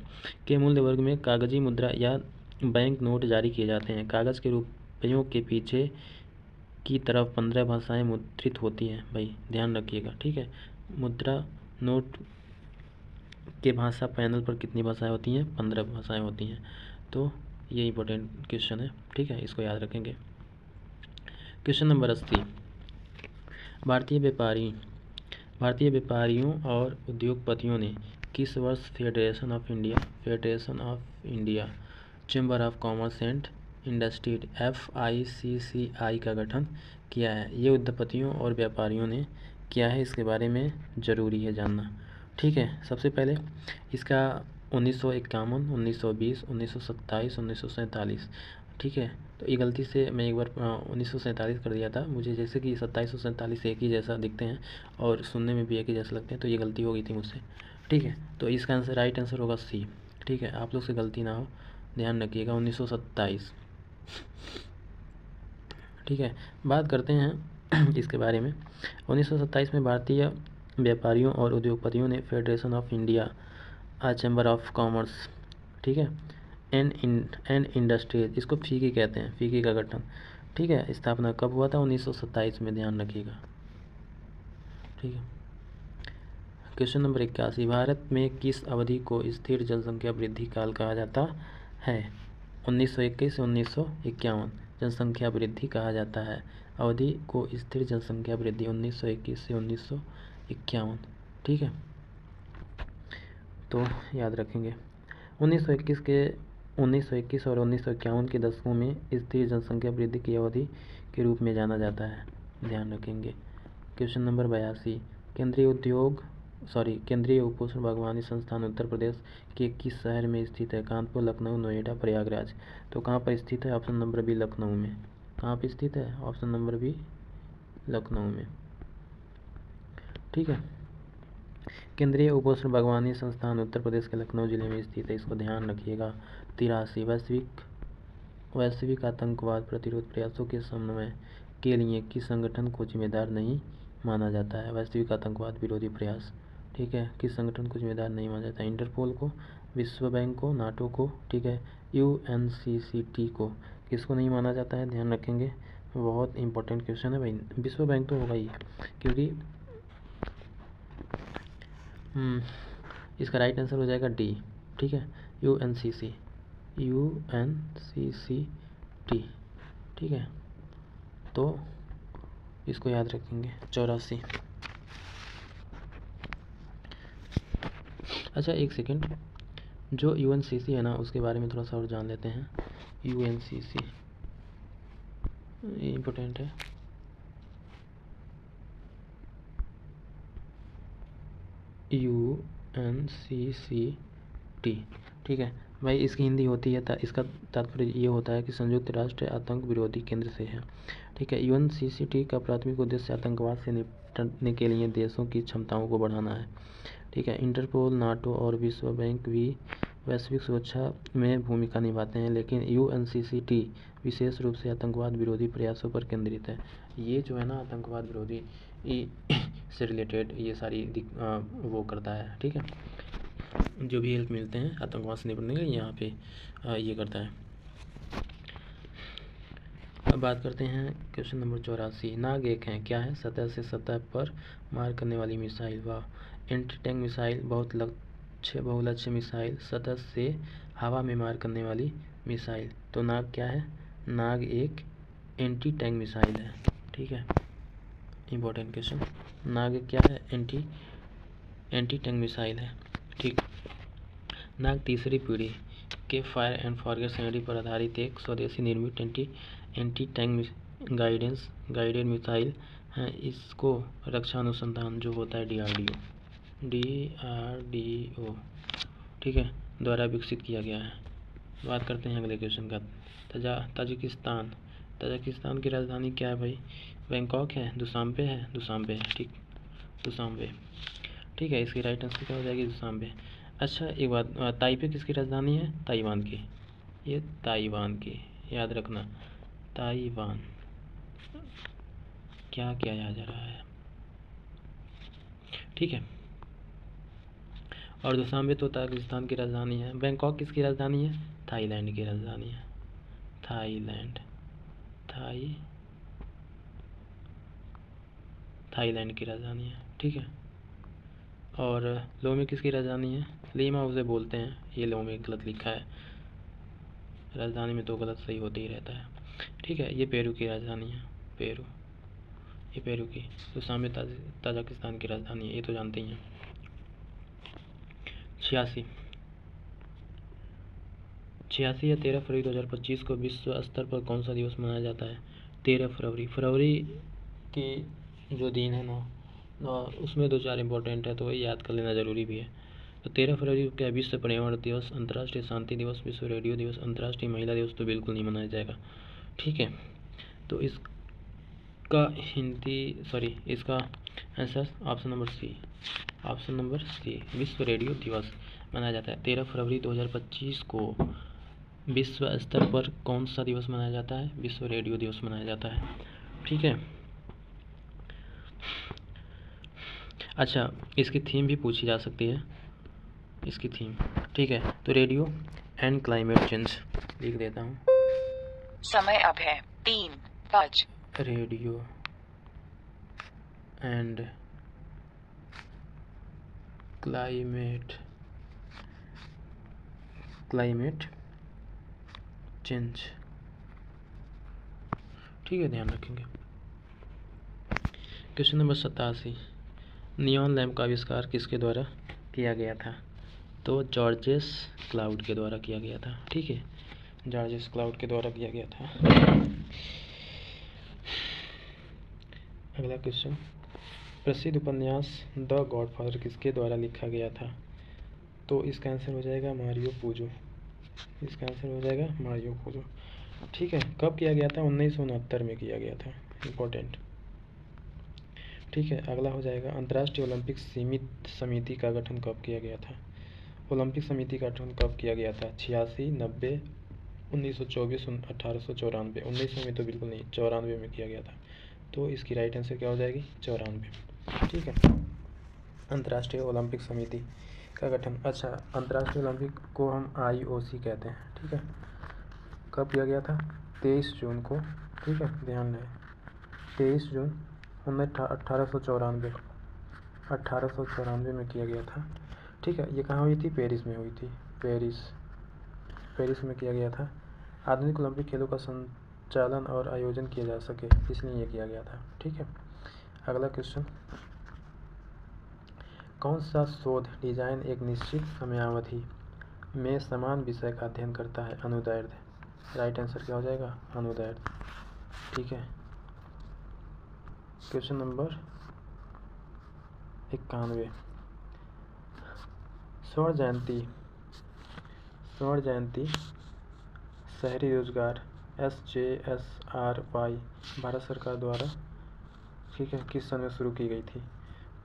C: के मूल्य वर्ग में कागजी मुद्रा या बैंक नोट जारी किए जाते हैं। कागज़ के रुपयों के पीछे की तरफ 15 भाषाएं मुद्रित होती हैं। भाई ध्यान रखिएगा। ठीक है, मुद्रा नोट के भाषा पैनल पर कितनी भाषाएं होती हैं? 15 भाषाएं होती हैं। तो ये इंपॉर्टेंट क्वेश्चन है। ठीक है, इसको याद रखेंगे। क्वेश्चन नंबर 80, भारतीय व्यापारियों और उद्योगपतियों ने किस वर्ष federation of India chamber of commerce and industry FICCI का गठन किया है? ये उद्योगपतियों और व्यापारियों ने किया है, इसके बारे में ज़रूरी है जानना। ठीक है, सबसे पहले इसका 1951, 1920, 1927, 1947। ठीक है, तो ये गलती से मैं एक बार 1947 कर दिया था, मुझे जैसे कि 27 और 47 एक ही जैसा दिखते हैं और सुनने में भी एक ही जैसे लगते हैं, तो ये गलती हो गई थी मुझसे। ठीक है, तो इसका आंसर राइट आंसर होगा C। ठीक है, आप लोग से गलती ना हो, ध्यान रखिएगा, 1927। ठीक है, बात करते हैं इसके बारे में। 1927 में भारतीय व्यापारियों और उद्योगपतियों ने federation of India chamber of commerce, ठीक है, एंड इंडस्ट्रीज, इसको फीकी कहते हैं, फीकी का गठन, ठीक है, स्थापना कब हुआ था? 1927 में, ध्यान रखिएगा। ठीक है, क्वेश्चन नंबर 81, भारत में किस अवधि को स्थिर जनसंख्या वृद्धि काल कहा जाता है? 1921 से 1951 जनसंख्या वृद्धि कहा जाता है। अवधि को स्थिर जनसंख्या वृद्धि 1921 से 1951। ठीक है, तो याद रखेंगे 1921 और 1951 के दशकों में स्थिर जनसंख्या वृद्धि की अवधि के रूप में जाना जाता है, ध्यान रखेंगे। क्वेश्चन नंबर 82, केंद्रीय उपोष्ण बागवानी संस्थान उत्तर प्रदेश के किस शहर में स्थित है? कानपुर, लखनऊ, नोएडा, प्रयागराज। तो कहाँ पर स्थित है? ऑप्शन नंबर बी, लखनऊ में। कहाँ पर स्थित है? ऑप्शन नंबर बी, लखनऊ में। ठीक है, केंद्रीय उपोष्ण बागवानी संस्थान उत्तर प्रदेश के लखनऊ जिले में स्थित है, इसको ध्यान रखिएगा। 83, वैश्विक आतंकवाद प्रतिरोध प्रयासों के समन्वय के लिए किस संगठन को जिम्मेदार नहीं माना जाता है? वैश्विक आतंकवाद विरोधी प्रयास, ठीक है, किस संगठन को जिम्मेदार नहीं माना जाता है? इंटरपोल को, विश्व बैंक को, नाटो को, ठीक है, UNCCT को। किसको नहीं माना जाता है? ध्यान रखेंगे, बहुत इंपॉर्टेंट क्वेश्चन है भाई। विश्व बैंक तो होगा ही, क्योंकि इसका राइट आंसर हो जाएगा डी। ठीक है, UNCCT। ठीक है, तो इसको याद रखेंगे। 84। अच्छा, एक सेकेंड, जो UNCC है ना, उसके बारे में थोड़ा सा और जान लेते हैं। UNCC इम्पोर्टेंट है। UNCCT, ठीक है भाई, इसकी हिंदी होती है, इसका तात्पर्य ये होता है कि संयुक्त राष्ट्र आतंक विरोधी केंद्र से है। ठीक है, UNCCT का प्राथमिक उद्देश्य आतंकवाद से निपटने के लिए देशों की क्षमताओं को बढ़ाना है। ठीक है, इंटरपोल, नाटो और विश्व बैंक भी वैश्विक सुरक्षा में भूमिका निभाते हैं, लेकिन UNCCT विशेष रूप से आतंकवाद विरोधी प्रयासों पर केंद्रित है। ये जो है ना, आतंकवाद विरोधी से रिलेटेड ये सारी वो करता है। ठीक है, जो भी हेल्प मिलते हैं आतंकवाद से निपटने के लिए, यहाँ पे ये करता है। अब बात करते हैं क्वेश्चन नंबर 84, नाग एक है, क्या है? सतह से सतह पर मार करने वाली मिसाइल, वाह। एंटी टैंक मिसाइल, बहुलक्ष्य मिसाइल, सतह से हवा में मार करने वाली मिसाइल। तो नाग क्या है? नाग एक एंटी टैंक मिसाइल है। ठीक है, इम्पोर्टेंट क्वेश्चन, नाग क्या है? एंटी टैंक मिसाइल है। ठीक, नाग तीसरी पीढ़ी के फायर एंड फॉरगेट श्रेणी पर आधारित एक स्वदेशी निर्मित एंटी टैंक गाइडेड मिसाइल है। इसको रक्षा अनुसंधान जो होता है DRDO, ठीक है, द्वारा विकसित किया गया है। बात करते हैं अगले क्वेश्चन का। ताजिकिस्तान की राजधानी क्या है भाई? बैंकॉक है, दुशांबे है, ठीक, दुशांबे। ठीक है, इसकी राइट आंसर क्या हो जाएगी? दुशांबे। अच्छा, एक बात, ताइपे किसकी राजधानी है? ताइवान की। ये ताइवान की, याद रखना, ताइवान। क्या याद आ रहा है? ठीक है, और दुशांबे तो ताजिकिस्तान की राजधानी है। बैंकॉक किसकी राजधानी है? थाईलैंड की राजधानी है। थाईलैंड की राजधानी है। ठीक है, और लोमे किसकी राजधानी है? लीमा उसे बोलते हैं, ये लोमे गलत लिखा है, राजधानी में तो गलत सही होते ही रहता है। ठीक है, ये पेरू की राजधानी है, पेरू। ये पेरू की। तो सामने ताजिकिस्तान की राजधानी है, ये तो जानते ही हैं। 86 या 13 फरवरी 2025 को विश्व स्तर पर कौन सा दिवस मनाया जाता है? 13 फरवरी। फरवरी की जो दिन है ना उसमें 2-4 इम्पोर्टेंट है, तो वही याद कर लेना ज़रूरी भी है। तो 13 फरवरी को क्या, विश्व पर्यावरण दिवस, अंतर्राष्ट्रीय शांति दिवस, विश्व रेडियो दिवस, अंतर्राष्ट्रीय महिला दिवस तो बिल्कुल नहीं मनाया जाएगा। ठीक है, तो इसका इसका आंसर ऑप्शन नंबर सी, विश्व रेडियो दिवस मनाया जाता है। 13 फरवरी 2025 को विश्व स्तर पर कौन सा दिवस मनाया जाता है? विश्व रेडियो दिवस मनाया जाता है। ठीक है, अच्छा, इसकी थीम भी पूछी जा सकती है, इसकी थीम। ठीक है, तो रेडियो एंड क्लाइमेट चेंज लिख देता हूँ।
B: समय अब है 3:05।
C: Radio and climate change. ठीक है, ध्यान रखेंगे। क्वेश्चन नंबर 87, नियॉन लैम्प का आविष्कार किसके द्वारा किया गया था? तो जॉर्जेस क्लाउड के द्वारा किया गया था। ठीक है, जॉर्जेस क्लाउड के द्वारा किया गया था। अगला क्वेश्चन, प्रसिद्ध उपन्यास द गॉडफादर किसके द्वारा लिखा गया था? तो इसका आंसर हो जाएगा मारियो पूजो। ठीक है, कब किया गया था? 1969 में किया गया था, इम्पोर्टेंट। ठीक है, अगला हो जाएगा, अंतर्राष्ट्रीय ओलंपिक समिति का गठन कब किया गया था? ओलंपिक समिति का गठन कब किया गया था? 86, 90, 1924, 1894। 1900 में तो बिल्कुल नहीं, 94 में किया गया था। तो इसकी राइट आंसर क्या हो जाएगी? 94। ठीक है, अंतर्राष्ट्रीय ओलंपिक समिति का गठन। अच्छा, अंतर्राष्ट्रीय ओलंपिक को हम IOC कहते हैं। ठीक है, कब किया गया था? 23 जून को। ठीक है, ध्यान रहे, 23 जून 1894 में किया गया था। ठीक है, ये कहाँ हुई थी? पेरिस में हुई थी। पेरिस में किया गया था। आधुनिक ओलंपिक खेलों का संचालन और आयोजन किया जा सके, इसलिए ये किया गया था। ठीक है, अगला क्वेश्चन, कौन सा शोध डिजाइन एक निश्चित समयावधि में समान विषय का अध्ययन करता है? अनुदैर्ध्य। राइट आंसर क्या हो जाएगा? अनुदैर्ध्य। ठीक है, क्वेश्चन नंबर 91, स्वर्ण जयंती शहरी रोजगार SJSRY भारत सरकार द्वारा, ठीक है, किस सन में शुरू की गई थी?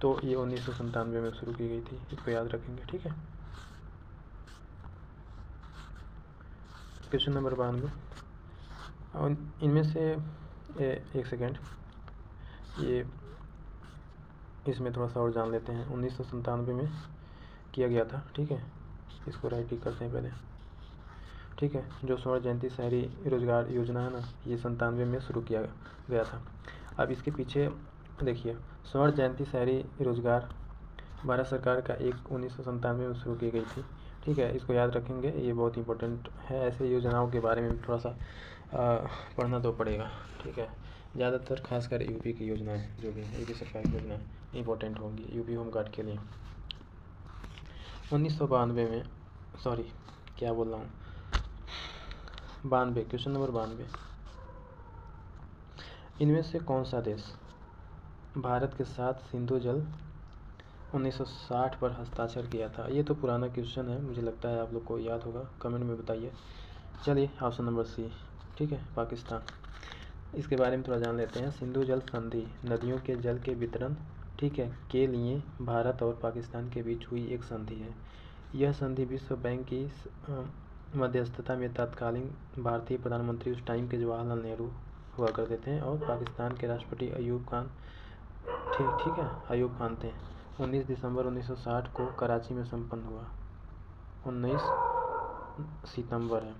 C: तो ये 1997 में शुरू की गई थी, इसको याद रखेंगे। ठीक है, क्वेश्चन नंबर 92, इनमें से एक सेकेंड, ये इसमें थोड़ा सा और जान लेते हैं। 1997 में किया गया था। ठीक है, इसको राइट टिक करते हैं पहले। ठीक है, जो स्वर्ण जयंती शहरी रोजगार योजना है ना, ये 97 में शुरू किया गया था। अब इसके पीछे देखिए, स्वर्ण जयंती शहरी रोजगार भारत सरकार का 1997 में शुरू की गई थी। ठीक है, इसको याद रखेंगे, ये बहुत इंपॉर्टेंट है। ऐसे योजनाओं के बारे में थोड़ा सा पढ़ना तो पड़ेगा। ठीक है, ज़्यादातर खासकर यूपी की योजनाएं जो भी यूपी सरकार की योजनाएं इंपॉर्टेंट होंगी यूपी होमगार्ड के लिए। 1992 में, सॉरी क्या बोल रहा हूँ, 92, क्वेश्चन नंबर 92, इनमें से कौन सा देश भारत के साथ सिंधु जल 1960 पर हस्ताक्षर किया था? ये तो पुराना क्वेश्चन है, मुझे लगता है आप लोग को याद होगा, कमेंट में बताइए। चलिए, ऑप्शन नंबर सी, ठीक है, पाकिस्तान। इसके बारे में थोड़ा जान लेते हैं। सिंधु जल संधि नदियों के जल के वितरण, ठीक है, के लिए भारत और पाकिस्तान के बीच हुई एक संधि है। यह संधि विश्व बैंक की मध्यस्थता में तत्कालीन भारतीय प्रधानमंत्री उस टाइम के जवाहरलाल नेहरू हुआ करते थे और पाकिस्तान के राष्ट्रपति अयूब खान, ठीक है, अयूब खान थे। 19 दिसंबर 1960 को कराची में संपन्न हुआ। 19 सितंबर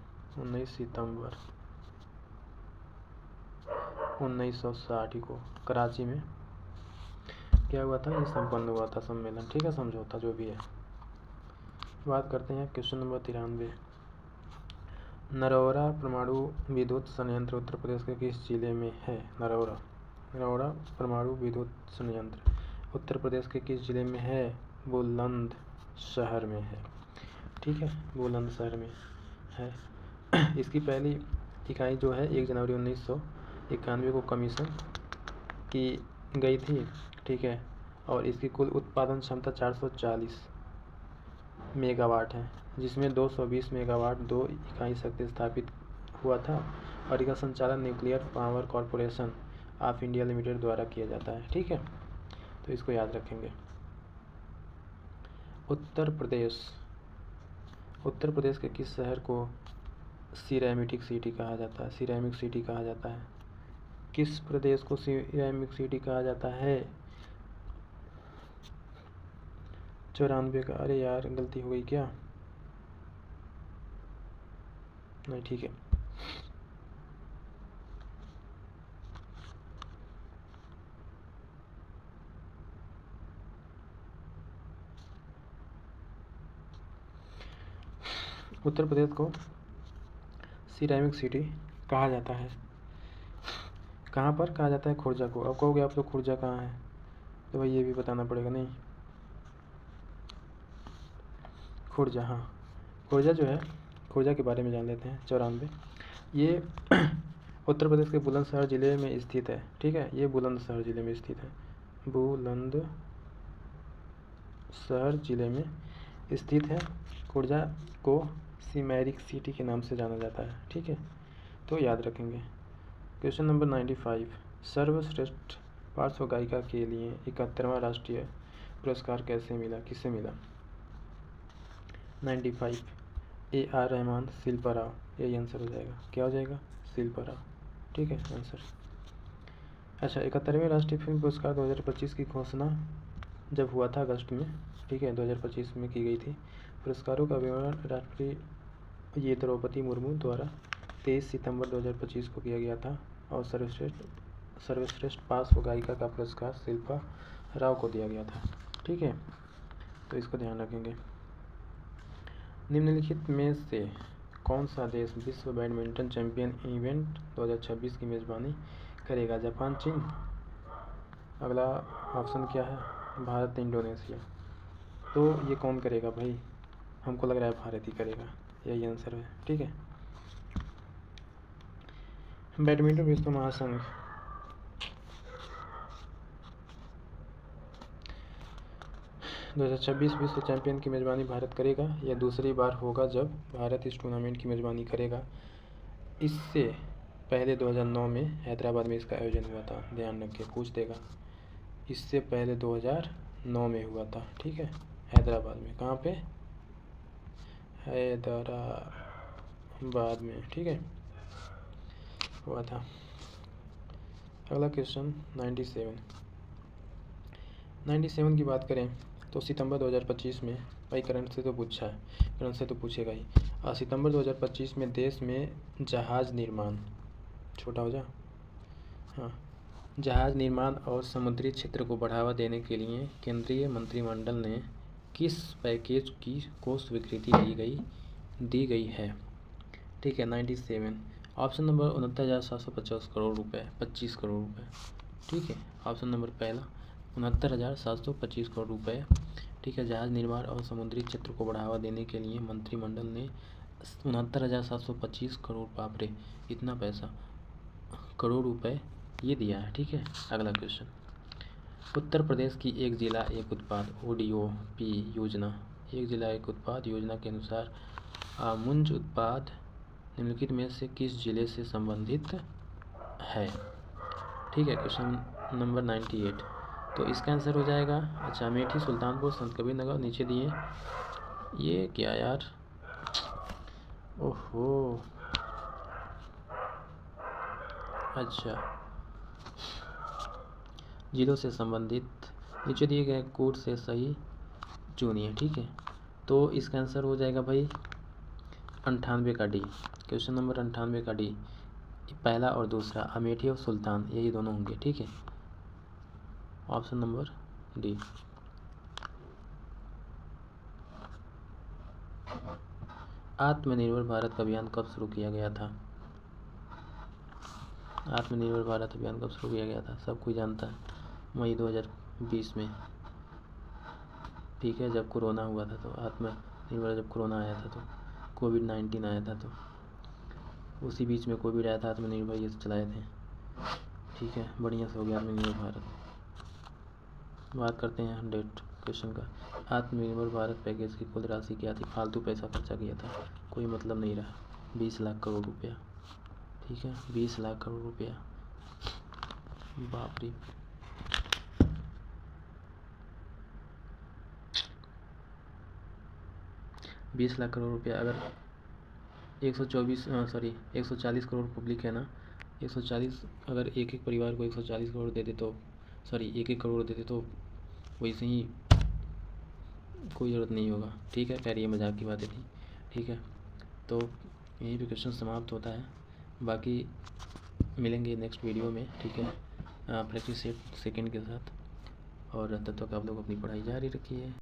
C: 1960 को कराची में क्या हुआ था? ये संपन्न हुआ था सम्मेलन, ठीक है, समझौता जो भी है। बात करते हैं क्वेश्चन नंबर 93, नरौरा परमाणु विद्युत संयंत्र उत्तर प्रदेश के किस जिले में है? नरौरा रौड़ा परमाणु विद्युत संयंत्र उत्तर प्रदेश के किस जिले में है? बुलंदशहर में है। ठीक है, बुलंदशहर में है। इसकी पहली इकाई जो है 1 जनवरी 1991 को कमीशन की गई थी। ठीक है, और इसकी कुल उत्पादन क्षमता 440 मेगावाट है, जिसमें 220 मेगावाट 2 इकाई शक्ति स्थापित हुआ था और इसका संचालन nuclear power corporation of India limited द्वारा किया जाता है। ठीक है, तो इसको याद रखेंगे। उत्तर प्रदेश के किस शहर को सिरेमिक सिटी कहा जाता है? सिरेमिक सिटी कहा जाता है। किस प्रदेश को सिरेमिक सिटी कहा जाता है? 94 का। अरे यार गलती हो गई क्या? नहीं, ठीक है। उत्तर प्रदेश को सिरेमिक सिटी कहा जाता है। कहाँ पर कहा जाता है? खुर्जा को। अब कहोगे आप तो खुर्जा कहाँ है, तो भाई ये भी बताना पड़ेगा। नहीं, खुर्जा, हाँ, खुर्जा जो है, खुर्जा के बारे में जान लेते हैं। 94 ये उत्तर प्रदेश के बुलंदशहर ज़िले में स्थित है। ठीक है, ये बुलंदशहर ज़िले में स्थित है। बुलंदशहर ज़िले में स्थित है। खुर्जा को सिमेरिक सिटी के नाम से जाना जाता है। ठीक है, तो याद रखेंगे। क्वेश्चन नंबर 95, सर्वश्रेष्ठ पार्श्व गायिका के लिए 71वां राष्ट्रीय पुरस्कार कैसे मिला, किससे मिला? 95 AR रहमान, शिल्पा राव, यही आंसर हो जाएगा। क्या हो जाएगा? शिल्पा राव। ठीक है, आंसर। अच्छा, 71वें राष्ट्रीय फिल्म पुरस्कार 2025 की घोषणा जब हुआ था अगस्त में, ठीक है, 2025 में की गई थी। पुरस्कारों का विवरण राष्ट्रपति द्रौपदी मुर्मू द्वारा 23 सितंबर 2025 को किया गया था और सर्वश्रेष्ठ पार्श्व गायिका का पुरस्कार शिल्पा राव को दिया गया था। ठीक है, तो इसको ध्यान रखेंगे। निम्नलिखित में से कौन सा देश विश्व बैडमिंटन चैंपियन इवेंट 2026 की मेज़बानी करेगा? जापान, चीन? अगला ऑप्शन क्या है? भारत, इंडोनेशिया। तो ये कौन करेगा भाई? हमको लग रहा है भारत ही करेगा, यही आंसर है। ठीक है, बैडमिंटन विश्व महासंघ 2026 विश्व चैंपियन की मेज़बानी भारत करेगा। यह दूसरी बार होगा जब भारत इस टूर्नामेंट की मेज़बानी करेगा। इससे पहले 2009 में हैदराबाद में इसका आयोजन हुआ था। ध्यान रखिए, पूछ देगा। इससे पहले 2009 में हुआ था। ठीक है, हैदराबाद में। कहाँ पे? हैदराबाद में। ठीक है, हुआ था। अगला क्वेश्चन 97 की बात करें तो सितंबर 2025 में, भाई करंट से तो पूछा है, करंट से तो पूछेगा ही। सितंबर 2025 में देश में जहाज़ निर्माण, छोटा हो जा, हाँ, जहाज़ निर्माण और समुद्री क्षेत्र को बढ़ावा देने के लिए केंद्रीय मंत्रिमंडल ने किस पैकेज को स्वीकृति दी गई है? ठीक है, 97 ऑप्शन नंबर 69,750 करोड़ रुपए, 25 करोड़ रुपए। ठीक है, ऑप्शन नंबर पहला 69,725 करोड़ रुपए। ठीक है, जहाज़ निर्माण और समुद्री क्षेत्र को बढ़ावा देने के लिए मंत्रिमंडल ने 69,725 करोड़, बाप रे इतना पैसा, करोड़ रुपए ये दिया है। ठीक है, अगला क्वेश्चन, उत्तर प्रदेश की एक जिला एक उत्पाद ODOP योजना, एक जिला एक उत्पाद योजना के अनुसार मुंज उत्पाद निम्नलिखित में से किस जिले से संबंधित है? ठीक है, क्वेश्चन नंबर 98, तो इसका आंसर हो जाएगा, अच्छा, अमेठी, सुल्तानपुर, संतकबीरनगर, नीचे दिए। ये क्या यार, ओहो, अच्छा, जिलों से संबंधित नीचे दिए गए कोड से सही चुनिए। ठीक है, तो इसका आंसर हो जाएगा भाई 98 का डी। क्वेश्चन नंबर 98 का डी, पहला और दूसरा, अमेठी और सुल्तान, यही दोनों होंगे। ठीक है, ऑप्शन नंबर डी। आत्मनिर्भर भारत अभियान कब शुरू किया गया था? आत्मनिर्भर भारत अभियान कब शुरू किया गया था? सब कोई जानता है, मई 2020 में। ठीक है, जब कोरोना हुआ था तो आत्मनिर्भर, जब कोरोना आया था तो कोविड-19 आया था तो उसी बीच में कोविड आया था, आत्मनिर्भर ये चलाए थे। ठीक है, बढ़िया से हो गया आत्मनिर्भर भारत। बात करते हैं 100 क्वेश्चन का। आत्मनिर्भर भारत पैकेज की कुल राशि क्या थी? फालतू पैसा खर्चा किया था, कोई मतलब नहीं रहा। 20 लाख करोड़ रुपया। ठीक है, 20 लाख करोड़ रुपया, बाप रे। ₹20 लाख करोड़ रुपया। अगर 140 करोड़ पब्लिक है ना, 140, अगर एक परिवार को 140 करोड़ दे दे तो, 1 करोड़ दे दे तो वैसे ही कोई ज़रूरत नहीं होगा। ठीक है, खैर ये मजाक की बातें थी। ठीक है, तो यहीं पे क्वेश्चन समाप्त होता है। बाकी मिलेंगे नेक्स्ट वीडियो में। ठीक है, प्रैक्टिस सेट सेकंड के साथ, और तब तक आप लोग अपनी पढ़ाई जारी रखिए।